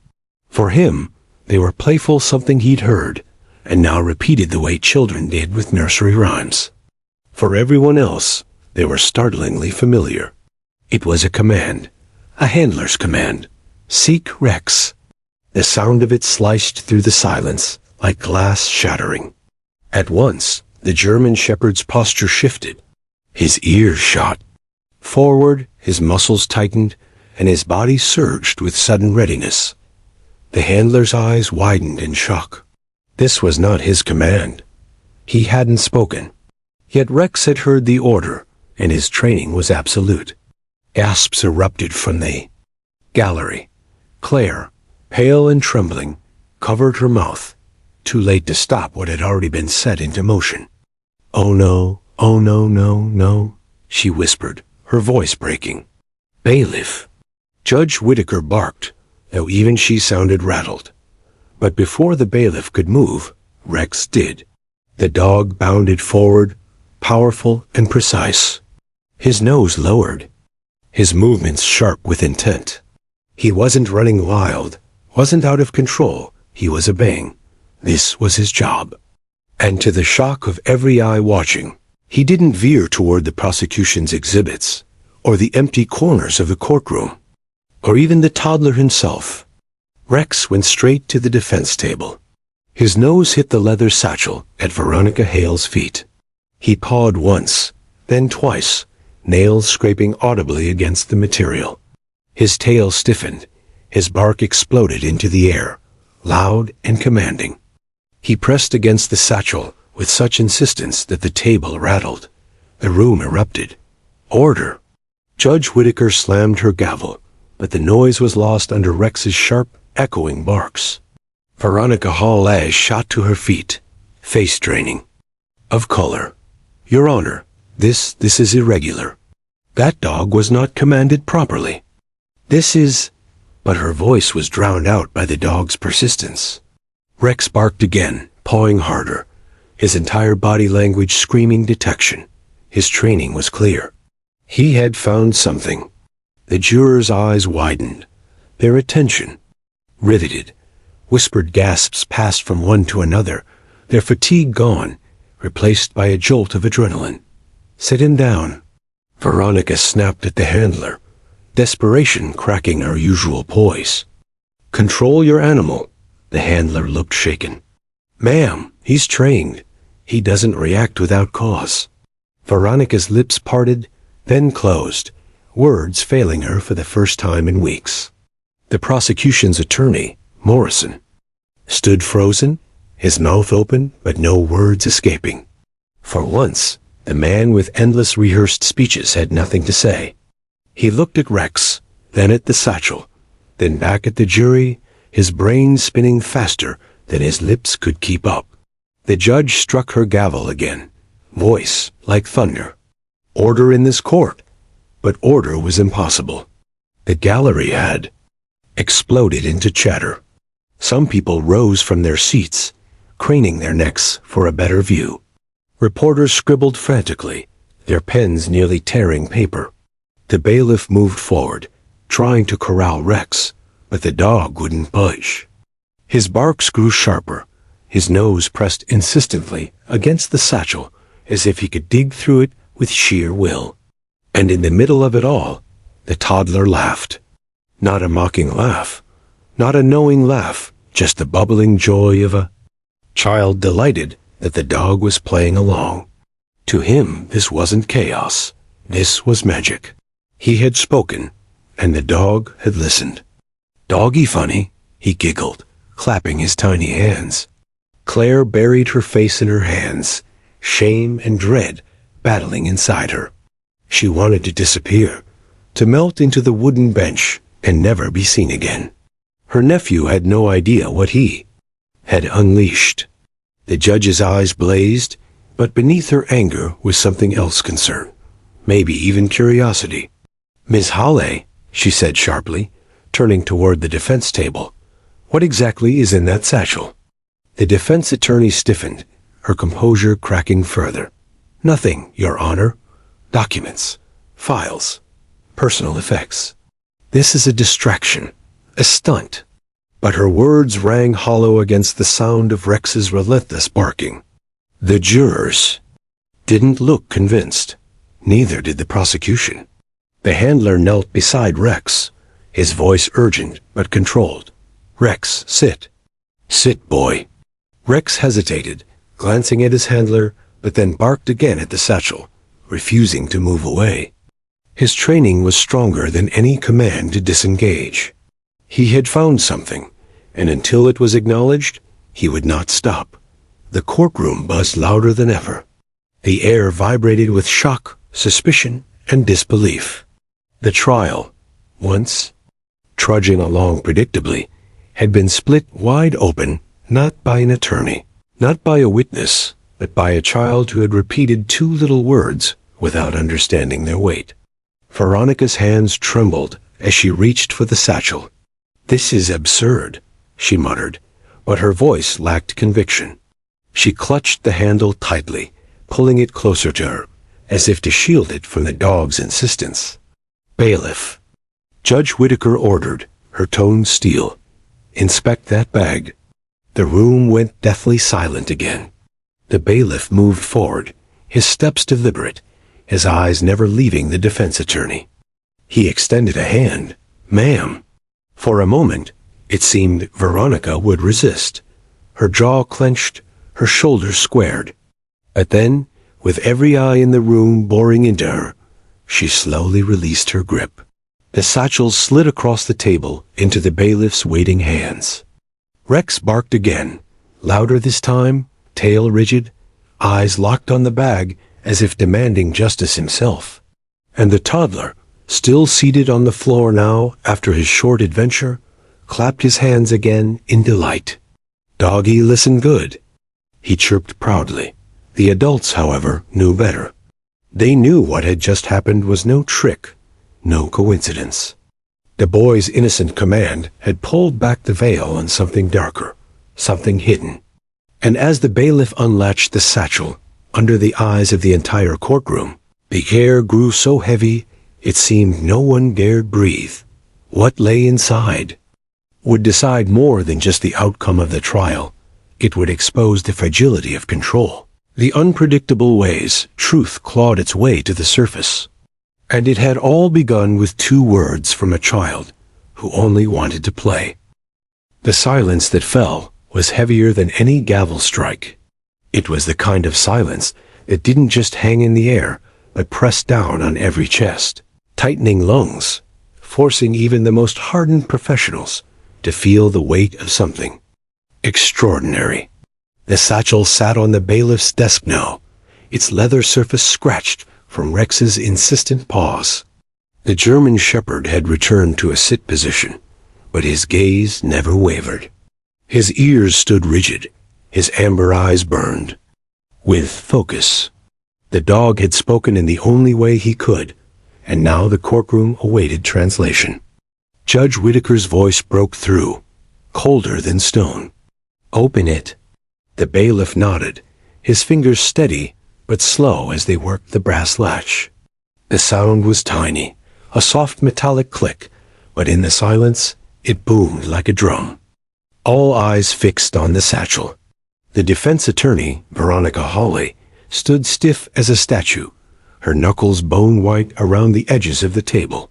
For him, they were playful, something he'd heard, and now repeated the way children did with nursery rhymes. For everyone else, they were startlingly familiar. It was a command, a handler's command. Seek Rex. The sound of it sliced through the silence like glass shattering. At once, the German shepherd's posture shifted. His ears shot forward, his muscles tightened, and his body surged with sudden readiness. The handler's eyes widened in shock. This was not his command. He hadn't spoken. Yet Rex had heard the order, and his training was absolute. Gasps erupted from the gallery. Claire, pale and trembling, covered her mouth, too late to stop what had already been set into motion. "Oh no, no," she whispered, her voice breaking. "Bailiff." Judge Whitaker barked, though even she sounded rattled. But before the bailiff could move, Rex did. The dog bounded forward, powerful and precise. His nose lowered, his movements sharp with intent. He wasn't running wild, wasn't out of control, he was obeying. This was his job. And to the shock of every eye watching, he didn't veer toward the prosecution's exhibits, or the empty corners of the courtroom, or even the toddler himself. Rex went straight to the defense table. His nose hit the leather satchel at Veronica Hale's feet. He pawed once, then twice, nails scraping audibly against the material. His tail stiffened, His bark exploded into the air, loud and commanding. He pressed against the satchel with such insistence that the table rattled. The room erupted. Order! Judge Whittaker slammed her gavel, but the noise was lost under Rex's sharp, echoing barks. Veronica Hall-Ash shot to her feet, face draining. Of color. Your Honor, this is irregular. That dog was not commanded properly. This is... But her voice was drowned out by the dog's persistence. Rex barked again, pawing harder, his entire body language screaming detection. His training was clear. He had found something. The jurors' eyes widened, their attention riveted. Whispered gasps passed from one to another, their fatigue gone, replaced by a jolt of adrenaline. Sit him down. Veronica snapped at the handler, desperation cracking her usual poise. Control your animal. The handler looked shaken. Ma'am, he's trained. He doesn't react without cause. Veronica's lips parted, then closed, words failing her for the first time in weeks. The prosecution's attorney, Morrison, stood frozen, his mouth open but no words escaping. For once, the man with endless rehearsed speeches had nothing to say. He looked at Rex, then at the satchel, then back at the jury, his brain spinning faster than his lips could keep up. The judge struck her gavel again, voice like thunder. Order in this court. But order was impossible. The gallery had exploded into chatter. Some people rose from their seats, craning their necks for a better view. Reporters scribbled frantically, their pens nearly tearing paper. The bailiff moved forward, trying to corral Rex, but the dog wouldn't budge. His barks grew sharper, his nose pressed insistently against the satchel as if he could dig through it with sheer will. And in the middle of it all, the toddler laughed. Not a mocking laugh, not a knowing laugh, just the bubbling joy of a child delighted that the dog was playing along. To him, this wasn't chaos. This was magic. He had spoken, and the dog had listened. Doggy funny, he giggled, clapping his tiny hands. Claire buried her face in her hands, shame and dread battling inside her. She wanted to disappear, to melt into the wooden bench and never be seen again. Her nephew had no idea what he had unleashed. The judge's eyes blazed, but beneath her anger was something else concern, maybe even curiosity. Miss Halley, she said sharply, turning toward the defense table, what exactly is in that satchel? The defense attorney stiffened, her composure cracking further. Nothing, Your Honor. Documents, files, personal effects. This is a distraction, a stunt. But her words rang hollow against the sound of Rex's relentless barking. The jurors didn't look convinced. Neither did the prosecution. The handler knelt beside Rex, his voice urgent but controlled. Rex, sit. Sit, boy. Rex hesitated, glancing at his handler, but then barked again at the satchel, refusing to move away. His training was stronger than any command to disengage. He had found something, and until it was acknowledged, he would not stop. The courtroom buzzed louder than ever. The air vibrated with shock, suspicion, and disbelief. The trial, once trudging along predictably, had been split wide open, not by an attorney, not by a witness, but by a child who had repeated two little words without understanding their weight. Veronica's hands trembled as she reached for the satchel. This is absurd, she muttered, but her voice lacked conviction. She clutched the handle tightly, pulling it closer to her, as if to shield it from the dog's insistence. Bailiff. Judge Whittaker ordered, her tone steel. Inspect that bag. The room went deathly silent again. The bailiff moved forward, his steps deliberate, his eyes never leaving the defense attorney. He extended a hand. Ma'am. For a moment, it seemed Veronica would resist. Her jaw clenched, her shoulders squared. But then, with every eye in the room boring into her, she slowly released her grip. The satchel slid across the table into the bailiff's waiting hands. Rex barked again, louder this time, tail rigid, eyes locked on the bag as if demanding justice himself. And the toddler, still seated on the floor now after his short adventure, clapped his hands again in delight. "Doggy, listen good," he chirped proudly. The adults, however, knew better. They knew what had just happened was no trick, no coincidence. The boy's innocent command had pulled back the veil on something darker, something hidden. And as the bailiff unlatched the satchel, under the eyes of the entire courtroom, the air grew so heavy it seemed no one dared breathe. What lay inside would decide more than just the outcome of the trial. It would expose the fragility of control, the unpredictable ways truth clawed its way to the surface. And it had all begun with 2 words from a child who only wanted to play. The silence that fell was heavier than any gavel strike. It was the kind of silence that didn't just hang in the air, but pressed down on every chest, tightening lungs, forcing even the most hardened professionals to feel the weight of something extraordinary. The satchel sat on the bailiff's desk now, its leather surface scratched from Rex's insistent paws. The German shepherd had returned to a sit position, but his gaze never wavered. His ears stood rigid, his amber eyes burned with focus. The dog had spoken in the only way he could, and now the courtroom awaited translation. Judge Whitaker's voice broke through, colder than stone. "Open it." The bailiff nodded, his fingers steady but slow as they worked the brass latch. The sound was tiny, a soft metallic click, but in the silence it boomed like a drum. All eyes fixed on the satchel. The defense attorney, Veronica Hawley, stood stiff as a statue, her knuckles bone-white around the edges of the table.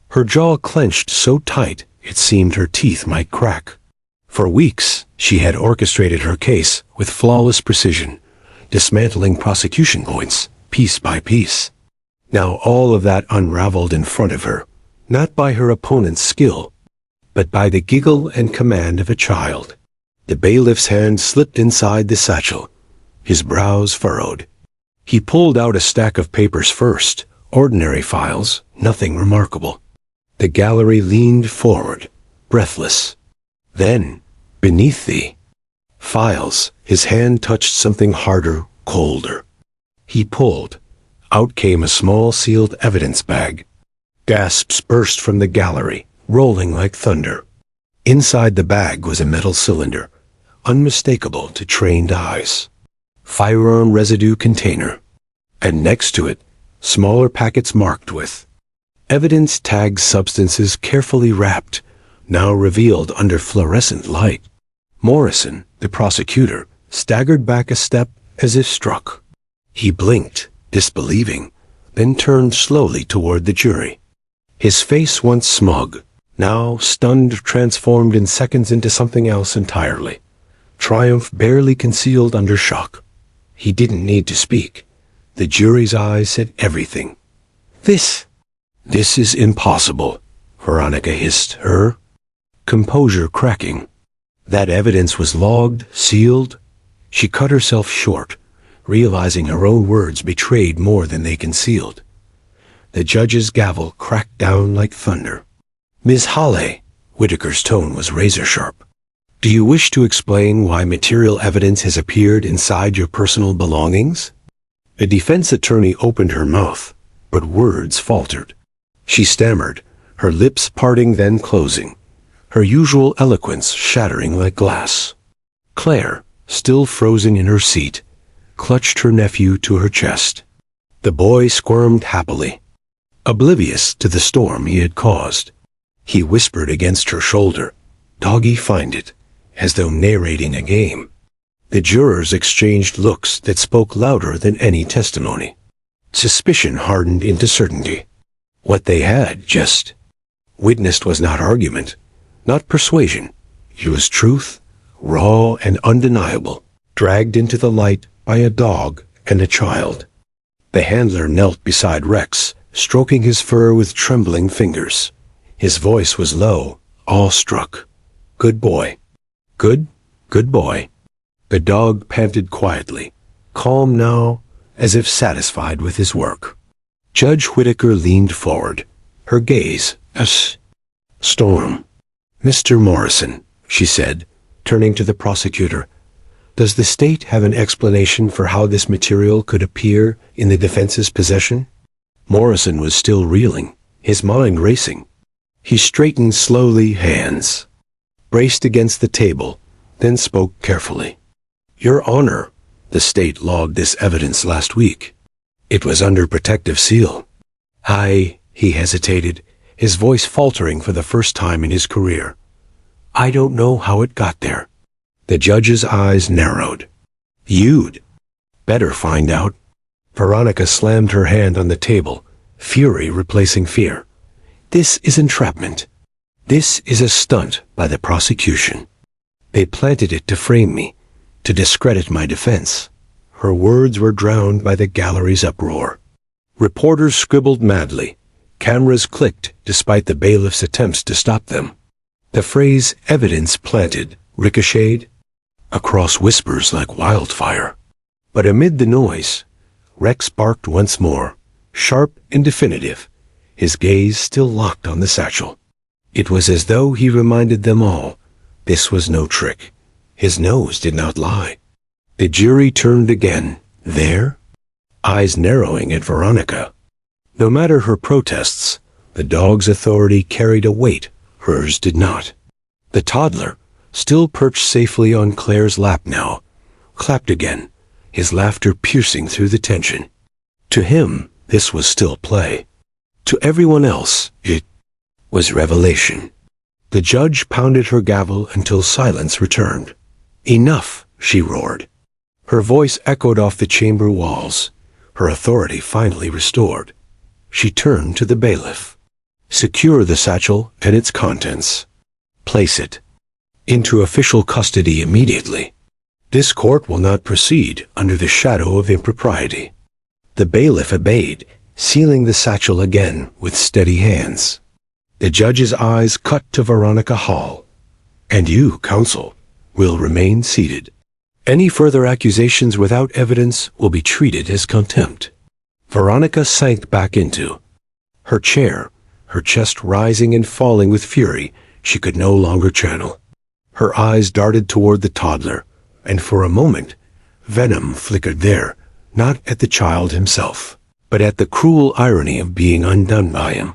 Her jaw clenched so tight it seemed her teeth might crack. For weeks, she had orchestrated her case with flawless precision, dismantling prosecution points, piece by piece. Now all of that unraveled in front of her, not by her opponent's skill, but by the giggle and command of a child. The bailiff's hand slipped inside the satchel, his brows furrowed. He pulled out a stack of papers first, ordinary files, nothing remarkable. The gallery leaned forward, breathless. Then, beneath the files, his hand touched something harder, colder. He pulled. Out came a small sealed evidence bag. Gasps burst from the gallery, rolling like thunder. Inside the bag was a metal cylinder, unmistakable to trained eyes. Firearm residue container. And next to it, smaller packets marked with evidence-tagged substances carefully wrapped, now revealed under fluorescent light. Morrison, the prosecutor, staggered back a step as if struck. He blinked, disbelieving, then turned slowly toward the jury. His face, once smug, now stunned, transformed in seconds into something else entirely. Triumph barely concealed under shock. He didn't need to speak. The jury's eyes said everything. This is impossible," Veronica hissed her composure cracking. That evidence was logged, sealed. She cut herself short, realizing her own words betrayed more than they concealed. The judge's gavel cracked down like thunder. "Miss Hawley," Whitaker's tone was razor-sharp. "Do you wish to explain why material evidence has appeared inside your personal belongings?" The defense attorney opened her mouth, but words faltered. She stammered, her lips parting then closing, her usual eloquence shattering like glass. Claire, still frozen in her seat, clutched her nephew to her chest. The boy squirmed happily, oblivious to the storm he had caused. He whispered against her shoulder, "Doggy, find it," as though narrating a game. The jurors exchanged looks that spoke louder than any testimony. Suspicion hardened into certainty. What they had just witnessed was not argument, not persuasion. It was truth, raw and undeniable, dragged into the light by a dog and a child. The handler knelt beside Rex, stroking his fur with trembling fingers. His voice was low, awestruck. "Good boy. Good boy." The dog panted quietly, calm now, as if satisfied with his work. Judge Whitaker leaned forward, her gaze storm. "Mr. Morrison," she said, turning to the prosecutor, "does the state have an explanation for how this material could appear in the defense's possession?" Morrison was still reeling, his mind racing. He straightened slowly, hands braced against the table, then spoke carefully. "Your Honor, the state logged this evidence last week. It was under protective seal." He hesitated, his voice faltering for the first time in his career. "I don't know how it got there." The judge's eyes narrowed. "You'd better find out." Veronica slammed her hand on the table, fury replacing fear. "This is entrapment. This is a stunt by the prosecution. They planted it to frame me, to discredit my defense." Her words were drowned by the gallery's uproar. Reporters scribbled madly. Cameras clicked despite the bailiff's attempts to stop them. The phrase "evidence planted" ricocheted across whispers like wildfire. But amid the noise, Rex barked once more, sharp and definitive, his gaze still locked on the satchel. It was as though he reminded them all, this was no trick. His nose did not lie. The jury turned again, there, eyes narrowing at Veronica. No matter her protests, the dog's authority carried a weight hers did not. The toddler, still perched safely on Claire's lap now, clapped again, his laughter piercing through the tension. To him, this was still play. To everyone else, it was revelation. The judge pounded her gavel until silence returned. "Enough," she roared. Her voice echoed off the chamber walls, her authority finally restored. She turned to the bailiff. "Secure the satchel and its contents. Place it into official custody immediately. This court will not proceed under the shadow of impropriety." The bailiff obeyed, sealing the satchel again with steady hands. The judge's eyes cut to Veronica Hall. "And you, counsel, will remain seated. Any further accusations without evidence will be treated as contempt." Veronica sank back into her chair, her chest rising and falling with fury she could no longer channel. Her eyes darted toward the toddler, and for a moment, venom flickered there, not at the child himself, but at the cruel irony of being undone by him.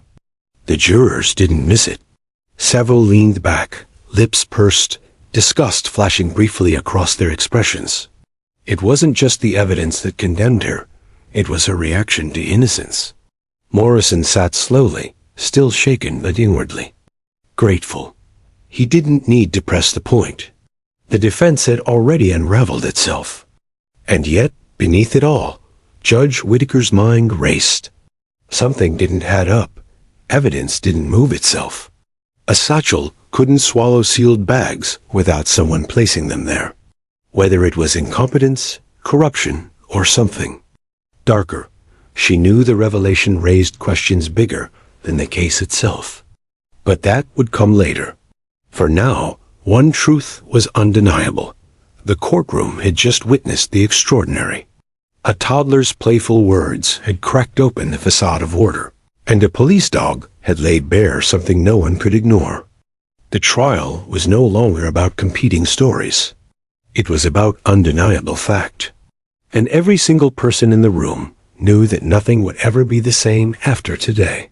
The jurors didn't miss it. Several leaned back, lips pursed, disgust flashing briefly across their expressions. It wasn't just the evidence that condemned her, it was her reaction to innocence. Morrison sat slowly, still shaken but inwardly grateful. He didn't need to press the point. The defense had already unraveled itself. And yet, beneath it all, Judge Whitaker's mind raced. Something didn't add up. Evidence didn't move itself. A satchel couldn't swallow sealed bags without someone placing them there. Whether it was incompetence, corruption, or something darker, she knew the revelation raised questions bigger than the case itself. But that would come later. For now, one truth was undeniable. The courtroom had just witnessed the extraordinary. A toddler's playful words had cracked open the facade of order, and a police dog had laid bare something no one could ignore. The trial was no longer about competing stories. It was about undeniable fact. And every single person in the room knew that nothing would ever be the same after today.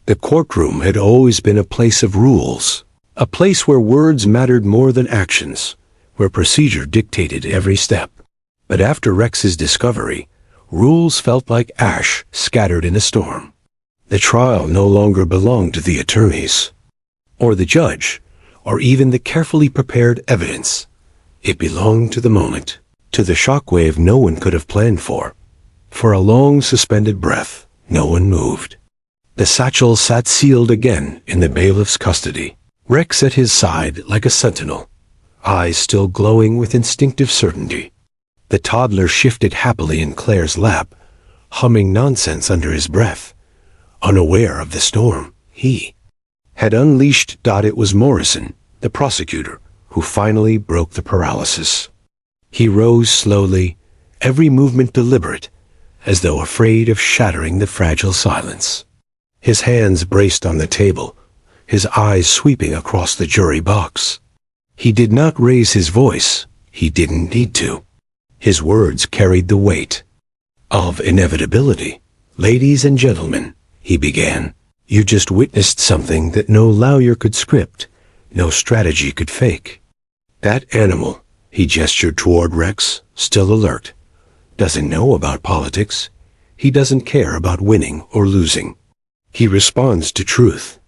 The courtroom had always been a place of rules, a place where words mattered more than actions, where procedure dictated every step. But after Rex's discovery, rules felt like ash scattered in a storm. The trial no longer belonged to the attorneys, or the judge, or even the carefully prepared evidence. It belonged to the moment, to the shockwave no one could have planned for. For a long suspended breath, no one moved. The satchel sat sealed again in the bailiff's custody, Rex at his side like a sentinel, eyes still glowing with instinctive certainty. The toddler shifted happily in Claire's lap, humming nonsense under his breath, unaware of the storm he had unleashed. It was Morrison, the prosecutor, who finally broke the paralysis. He rose slowly, every movement deliberate, as though afraid of shattering the fragile silence. His hands braced on the table, his eyes sweeping across the jury box. He did not raise his voice. He didn't need to. His words carried the weight of inevitability. "Ladies and gentlemen," he began, "you just witnessed something that no lawyer could script, no strategy could fake. That animal," he gestured toward Rex, still alert, "doesn't know about politics. He doesn't care about winning or losing. He responds to truth.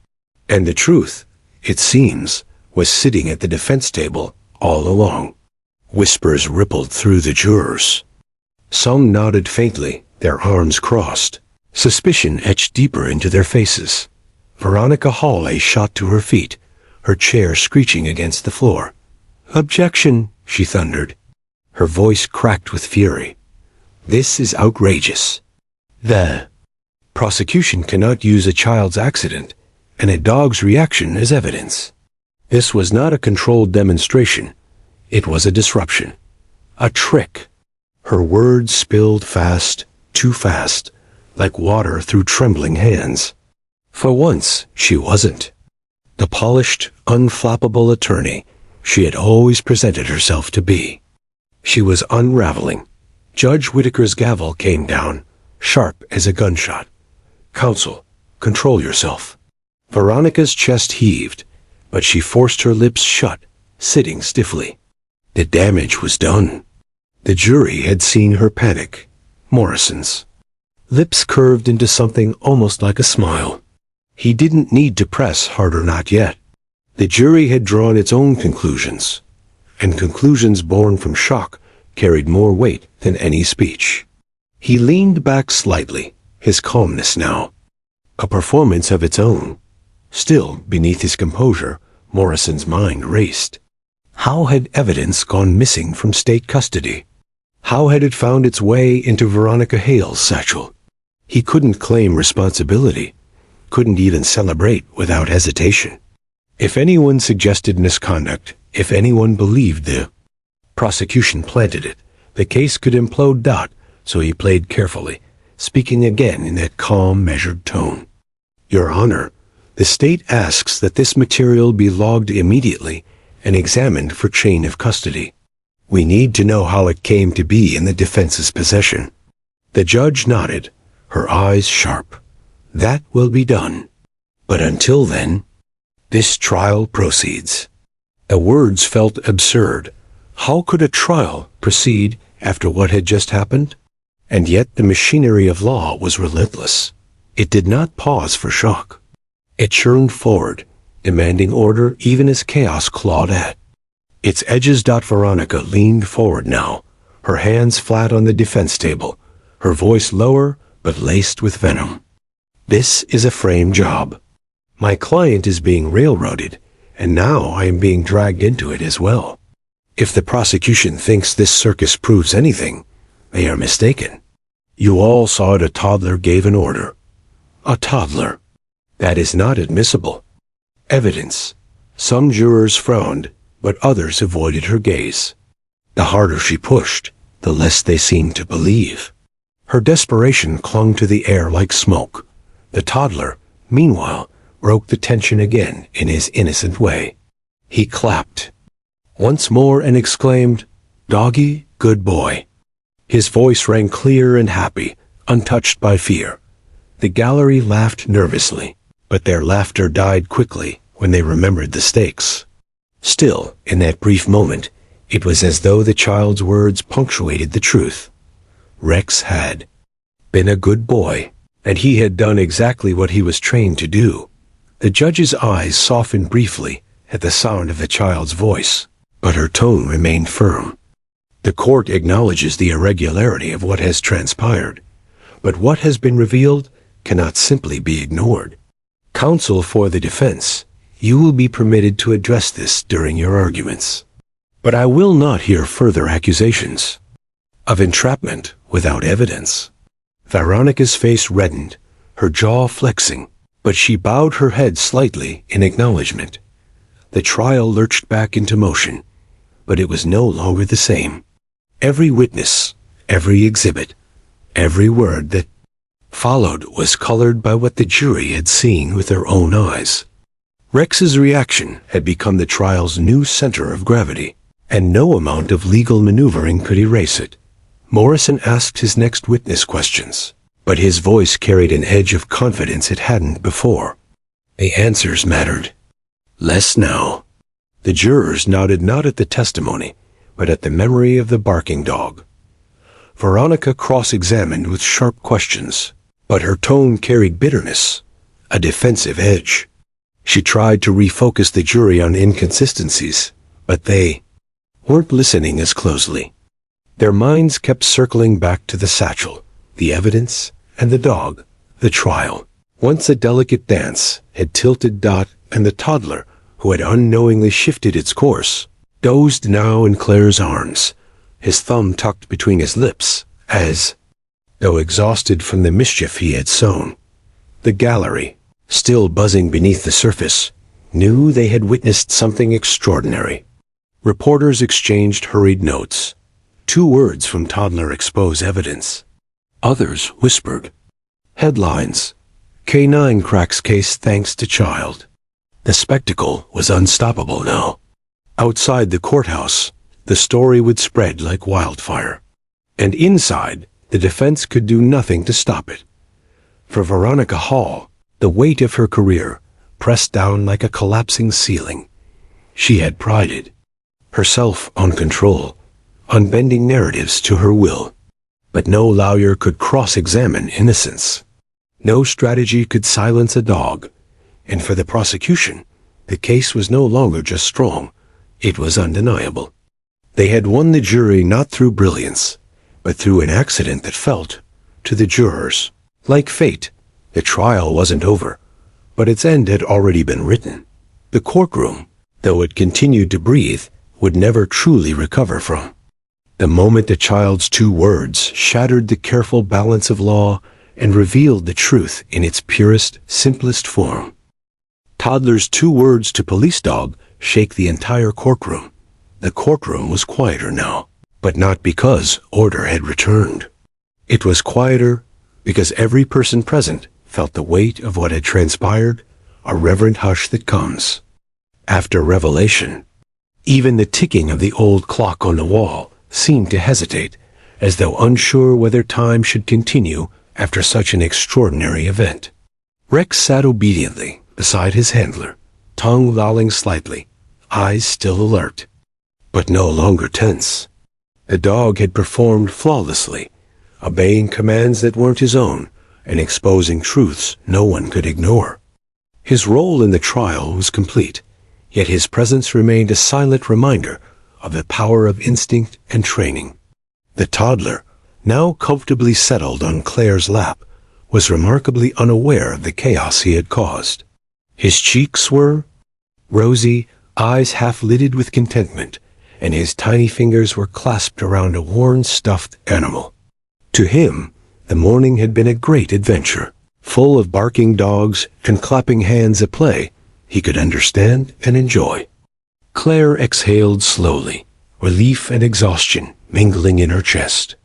And the truth, it seems, was sitting at the defense table all along." Whispers rippled through the jurors. Some nodded faintly, their arms crossed. Suspicion etched deeper into their faces. Veronica Hawley shot to her feet, her chair screeching against the floor. "Objection," she thundered. Her voice cracked with fury. "This is outrageous. The prosecution cannot use a child's accident and a dog's reaction as evidence. This was not a controlled demonstration. It was a disruption. A trick." Her words spilled fast, too fast, like water through trembling hands. For once, she wasn't the polished, unflappable attorney she had always presented herself to be. She was unraveling. Judge Whitaker's gavel came down, sharp as a gunshot. "Counsel, control yourself." Veronica's chest heaved, but she forced her lips shut, sitting stiffly. The damage was done. The jury had seen her panic. Morrison's lips curved into something almost like a smile. He didn't need to press harder, not yet. The jury had drawn its own conclusions, and conclusions born from shock carried more weight than any speech. He leaned back slightly, his calmness now a performance of its own. Still, beneath his composure, Morrison's mind raced. How had evidence gone missing from state custody? How had it found its way into Veronica Hale's satchel? He couldn't claim responsibility, couldn't even celebrate without hesitation. If anyone suggested misconduct, if anyone believed the prosecution planted it, the case could implode. So he played carefully, speaking again in that calm, measured tone. "Your Honor, the state asks that this material be logged immediately and examined for chain of custody. We need to know how it came to be in the defense's possession." The judge nodded, her eyes sharp. "That will be done. But until then, this trial proceeds." The words felt absurd. How could a trial proceed after what had just happened? And yet the machinery of law was relentless. It did not pause for shock. It churned forward, demanding order even as chaos clawed at its edges. Veronica leaned forward now, her hands flat on the defense table, her voice lower but laced with venom. "This is a frame job. My client is being railroaded, and now I am being dragged into it as well. If the prosecution thinks this circus proves anything, they are mistaken. You all saw it. A toddler gave an order. A toddler. That is not admissible evidence." Some jurors frowned, but others avoided her gaze. The harder she pushed, the less they seemed to believe. Her desperation clung to the air like smoke. The toddler, meanwhile, broke the tension again in his innocent way. He clapped once more and exclaimed, "Doggy, good boy." His voice rang clear and happy, untouched by fear. The gallery laughed nervously, but their laughter died quickly when they remembered the stakes. Still, in that brief moment, it was as though the child's words punctuated the truth. Rex had been a good boy, and he had done exactly what he was trained to do. The judge's eyes softened briefly at the sound of the child's voice, but her tone remained firm. The court acknowledges the irregularity of what has transpired, but what has been revealed cannot simply be ignored. Counsel for the defense, you will be permitted to address this during your arguments. But I will not hear further accusations of entrapment without evidence. Veronica's face reddened, her jaw flexing. but she bowed her head slightly in acknowledgement. The trial lurched back into motion, but it was no longer the same. Every witness, every exhibit, every word that followed was colored by what the jury had seen with their own eyes. Rex's reaction had become the trial's new center of gravity, and no amount of legal maneuvering could erase it. Morrison asked his next witness questions, but his voice carried an edge of confidence it hadn't before. The answers mattered. Less now. The jurors nodded not at the testimony, but at the memory of the barking dog. Veronica cross-examined with sharp questions, but her tone carried bitterness, a defensive edge. She tried to refocus the jury on inconsistencies, but they weren't listening as closely. Their minds kept circling back to the satchel, the evidence, and the dog, the trial. Once a delicate dance had tilted Dot, and the toddler, who had unknowingly shifted its course, dozed now in Claire's arms, his thumb tucked between his lips, as though exhausted from the mischief he had sown. The gallery, still buzzing beneath the surface, knew they had witnessed something extraordinary. Reporters exchanged hurried notes. 2 words from Toddler expose evidence. Others whispered. Headlines: K9 cracks case thanks to child. The spectacle was unstoppable now. Outside the courthouse, the story would spread like wildfire. And inside, the defense could do nothing to stop it. For Veronica Hall, the weight of her career pressed down like a collapsing ceiling. She had prided herself on control, on bending narratives to her will. But no lawyer could cross-examine innocence. No strategy could silence a dog. And for the prosecution, the case was no longer just strong, it was undeniable. They had won the jury not through brilliance, but through an accident that felt, to the jurors, like fate. The trial wasn't over, but its end had already been written. The courtroom, though it continued to breathe, would never truly recover from. The moment a child's 2 words shattered the careful balance of law and revealed the truth in its purest, simplest form. Toddler's 2 words to police dog shake the entire courtroom. The courtroom was quieter now, but not because order had returned. It was quieter because every person present felt the weight of what had transpired, a reverent hush that comes after revelation. Even the ticking of the old clock on the wall seemed to hesitate, as though unsure whether time should continue after such an extraordinary event. Rex sat obediently beside his handler, tongue lolling slightly, eyes still alert, but no longer tense. The dog had performed flawlessly, obeying commands that weren't his own, and exposing truths no one could ignore. His role in the trial was complete, yet his presence remained a silent reminder of the power of instinct and training. The toddler, now comfortably settled on Claire's lap, was remarkably unaware of the chaos he had caused. His cheeks were rosy, eyes half-lidded with contentment, and his tiny fingers were clasped around a worn stuffed animal. To him, the morning had been a great adventure, full of barking dogs and clapping hands at play he could understand and enjoy. Claire exhaled slowly, relief and exhaustion mingling in her chest.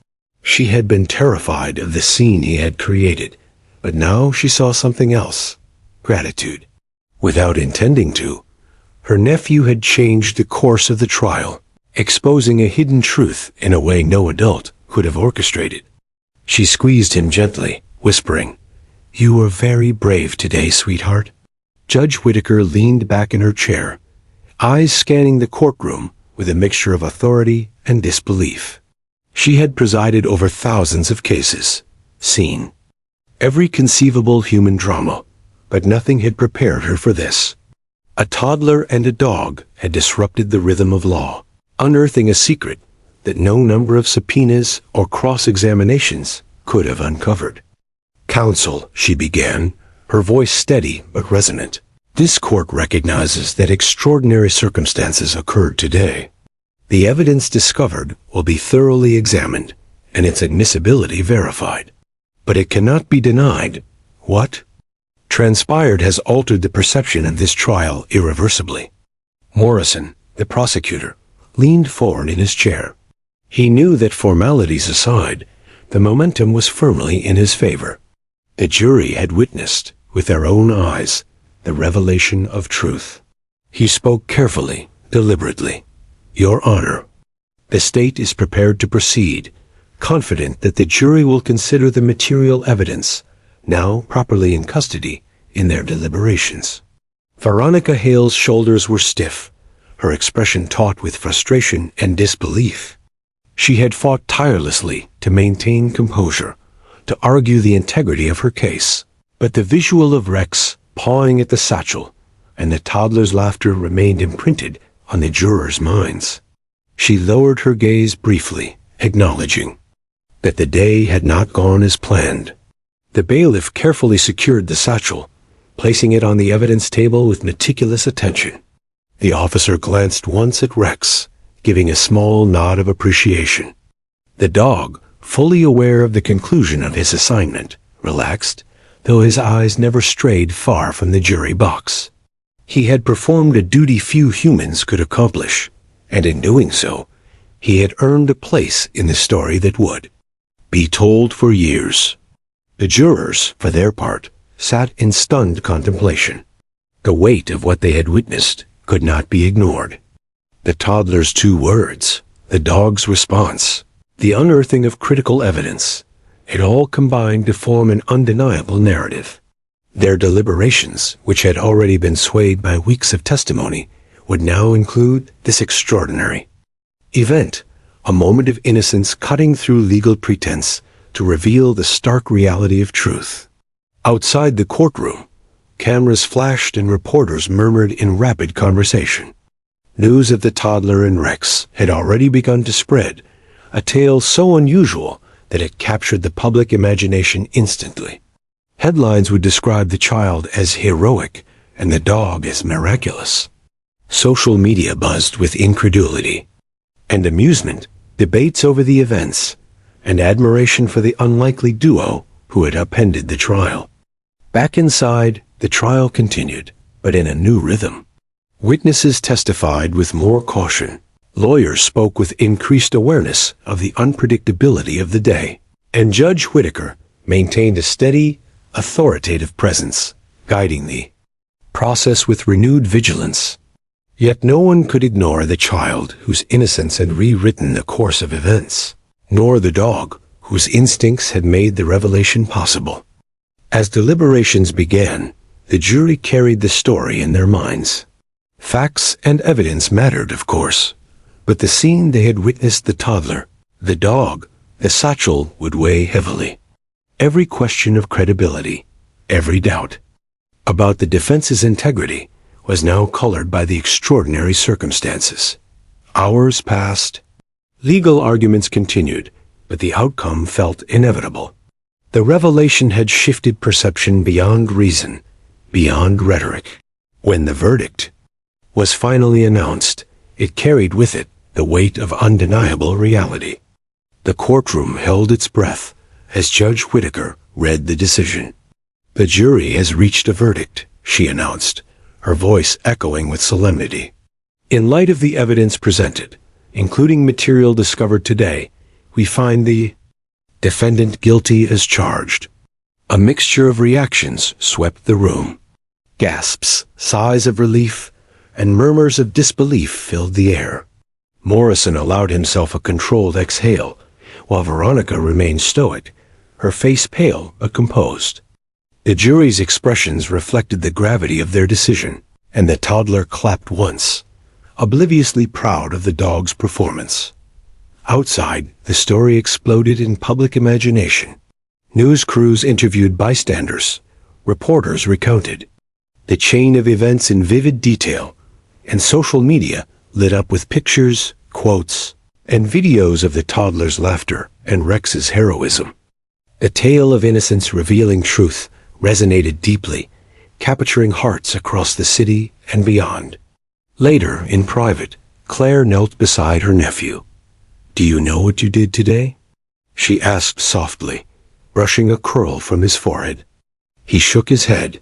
She had been terrified of the scene he had created, but now she saw something else: gratitude. Without intending to, her nephew had changed the course of the trial, exposing a hidden truth in a way no adult could have orchestrated. She squeezed him gently, whispering, "You were very brave today, sweetheart." Judge Whitaker leaned back in her chair, eyes scanning the courtroom with a mixture of authority and disbelief. She had presided over thousands of cases, seen every conceivable human drama, but nothing had prepared her for this. A toddler and a dog had disrupted the rhythm of law, unearthing a secret that no number of subpoenas or cross-examinations could have uncovered. "Counsel," she began, her voice steady but resonant. "This court recognizes that extraordinary circumstances occurred today. The evidence discovered will be thoroughly examined and its admissibility verified. But it cannot be denied." "What?" transpired has altered the perception of this trial irreversibly. Morrison, the prosecutor, leaned forward in his chair. He knew that formalities aside, the momentum was firmly in his favor. The jury had witnessed, with their own eyes, the revelation of truth. He spoke carefully, deliberately. Your Honor, the state is prepared to proceed, confident that the jury will consider the material evidence, now properly in custody, in their deliberations. Veronica Hale's shoulders were stiff, her expression taut with frustration and disbelief. She had fought tirelessly to maintain composure, to argue the integrity of her case, but the visual of Rex pawing at the satchel and the toddler's laughter remained imprinted on the jurors' minds. She lowered her gaze briefly, acknowledging that the day had not gone as planned. The bailiff carefully secured the satchel, placing it on the evidence table with meticulous attention. The officer glanced once at Rex, giving a small nod of appreciation. The dog, fully aware of the conclusion of his assignment, relaxed, though his eyes never strayed far from the jury box. He had performed a duty few humans could accomplish, and in doing so, he had earned a place in the story that would be told for years. The jurors, for their part, sat in stunned contemplation. The weight of what they had witnessed could not be ignored. The toddler's 2 words, the dog's response, the unearthing of critical evidence, it all combined to form an undeniable narrative. Their deliberations, which had already been swayed by weeks of testimony, would now include this extraordinary event, a moment of innocence cutting through legal pretense to reveal the stark reality of truth. Outside the courtroom, cameras flashed and reporters murmured in rapid conversation. News of the toddler and Rex had already begun to spread, a tale so unusual that it captured the public imagination instantly. Headlines would describe the child as heroic and the dog as miraculous. Social media buzzed with incredulity and amusement, debates over the events, and admiration for the unlikely duo who had upended the trial. Back inside, the trial continued, but in a new rhythm. Witnesses testified with more caution. Lawyers spoke with increased awareness of the unpredictability of the day, and Judge Whitaker maintained a steady, authoritative presence, guiding the process with renewed vigilance. Yet no one could ignore the child whose innocence had rewritten the course of events, nor the dog whose instincts had made the revelation possible. As deliberations began, the jury carried the story in their minds. Facts and evidence mattered, of course, but the scene they had witnessed, the toddler, the dog, the satchel, would weigh heavily. Every question of credibility, every doubt about the defense's integrity was now colored by the extraordinary circumstances. Hours passed. Legal arguments continued, but the outcome felt inevitable. The revelation had shifted perception beyond reason, beyond rhetoric. When the verdict was finally announced, it carried with it the weight of undeniable reality. The courtroom held its breath as Judge Whitaker read the decision. "The jury has reached a verdict," she announced, her voice echoing with solemnity. "In light of the evidence presented, including material discovered today, we find the defendant guilty as charged." A mixture of reactions swept the room. Gasps, sighs of relief, and murmurs of disbelief filled the air. Morrison allowed himself a controlled exhale, while Veronica remained stoic, her face pale but composed. The jury's expressions reflected the gravity of their decision, and the toddler clapped once, obliviously proud of the dog's performance. Outside, the story exploded in public imagination. News crews interviewed bystanders, reporters recounted the chain of events in vivid detail, and social media lit up with pictures, quotes, and videos of the toddler's laughter and Rex's heroism. The tale of innocence revealing truth resonated deeply, capturing hearts across the city and beyond. Later, in private, Claire knelt beside her nephew. "Do you know what you did today?" she asked softly, brushing a curl from his forehead. He shook his head.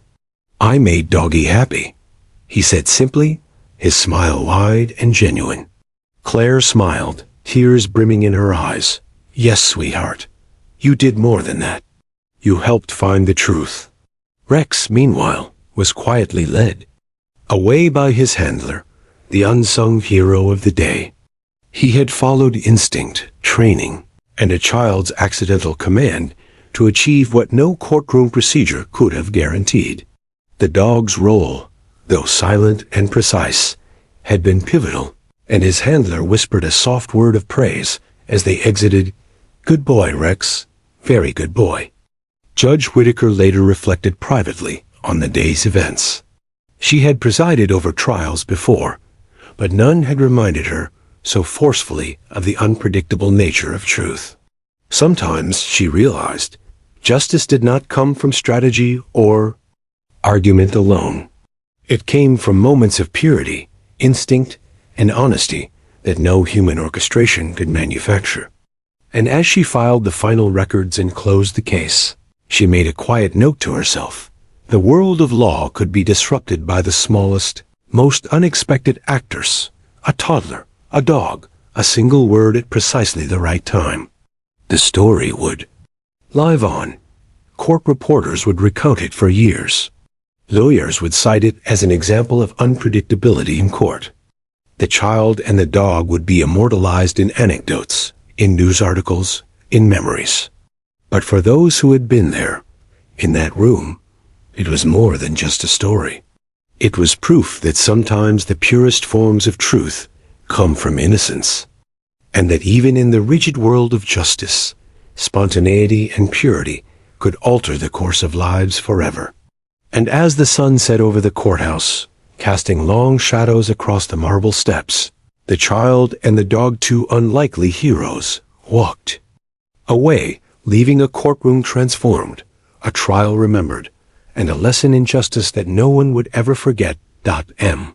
I made Doggy happy, he said simply, his smile wide and genuine. Claire smiled, tears brimming in her eyes. Yes, sweetheart. You did more than that. You helped find the truth. Rex, meanwhile, was quietly led away by his handler, the unsung hero of the day. He had followed instinct, training, and a child's accidental command to achieve what no courtroom procedure could have guaranteed. The dog's role, though silent and precise, had been pivotal, and his handler whispered a soft word of praise as they exited. Good boy, Rex. Very good boy. Judge Whitaker later reflected privately on the day's events. She had presided over trials before, but none had reminded her so forcefully of the unpredictable nature of truth. Sometimes, she realized, justice did not come from strategy or argument alone. It came from moments of purity, instinct, and honesty that no human orchestration could manufacture. And as she filed the final records and closed the case, she made a quiet note to herself. The world of law could be disrupted by the smallest, most unexpected actors, a toddler, a dog, a single word at precisely the right time. The story would live on. Court reporters would recount it for years. Lawyers would cite it as an example of unpredictability in court. The child and the dog would be immortalized in anecdotes, in news articles, in memories. But for those who had been there, in that room, it was more than just a story. It was proof that sometimes the purest forms of truth come from innocence, and that even in the rigid world of justice, spontaneity and purity could alter the course of lives forever. And as the sun set over the courthouse, casting long shadows across the marble steps, the child and the dog, two unlikely heroes, walked away, leaving a courtroom transformed, a trial remembered, and a lesson in justice that no one would ever forget. M.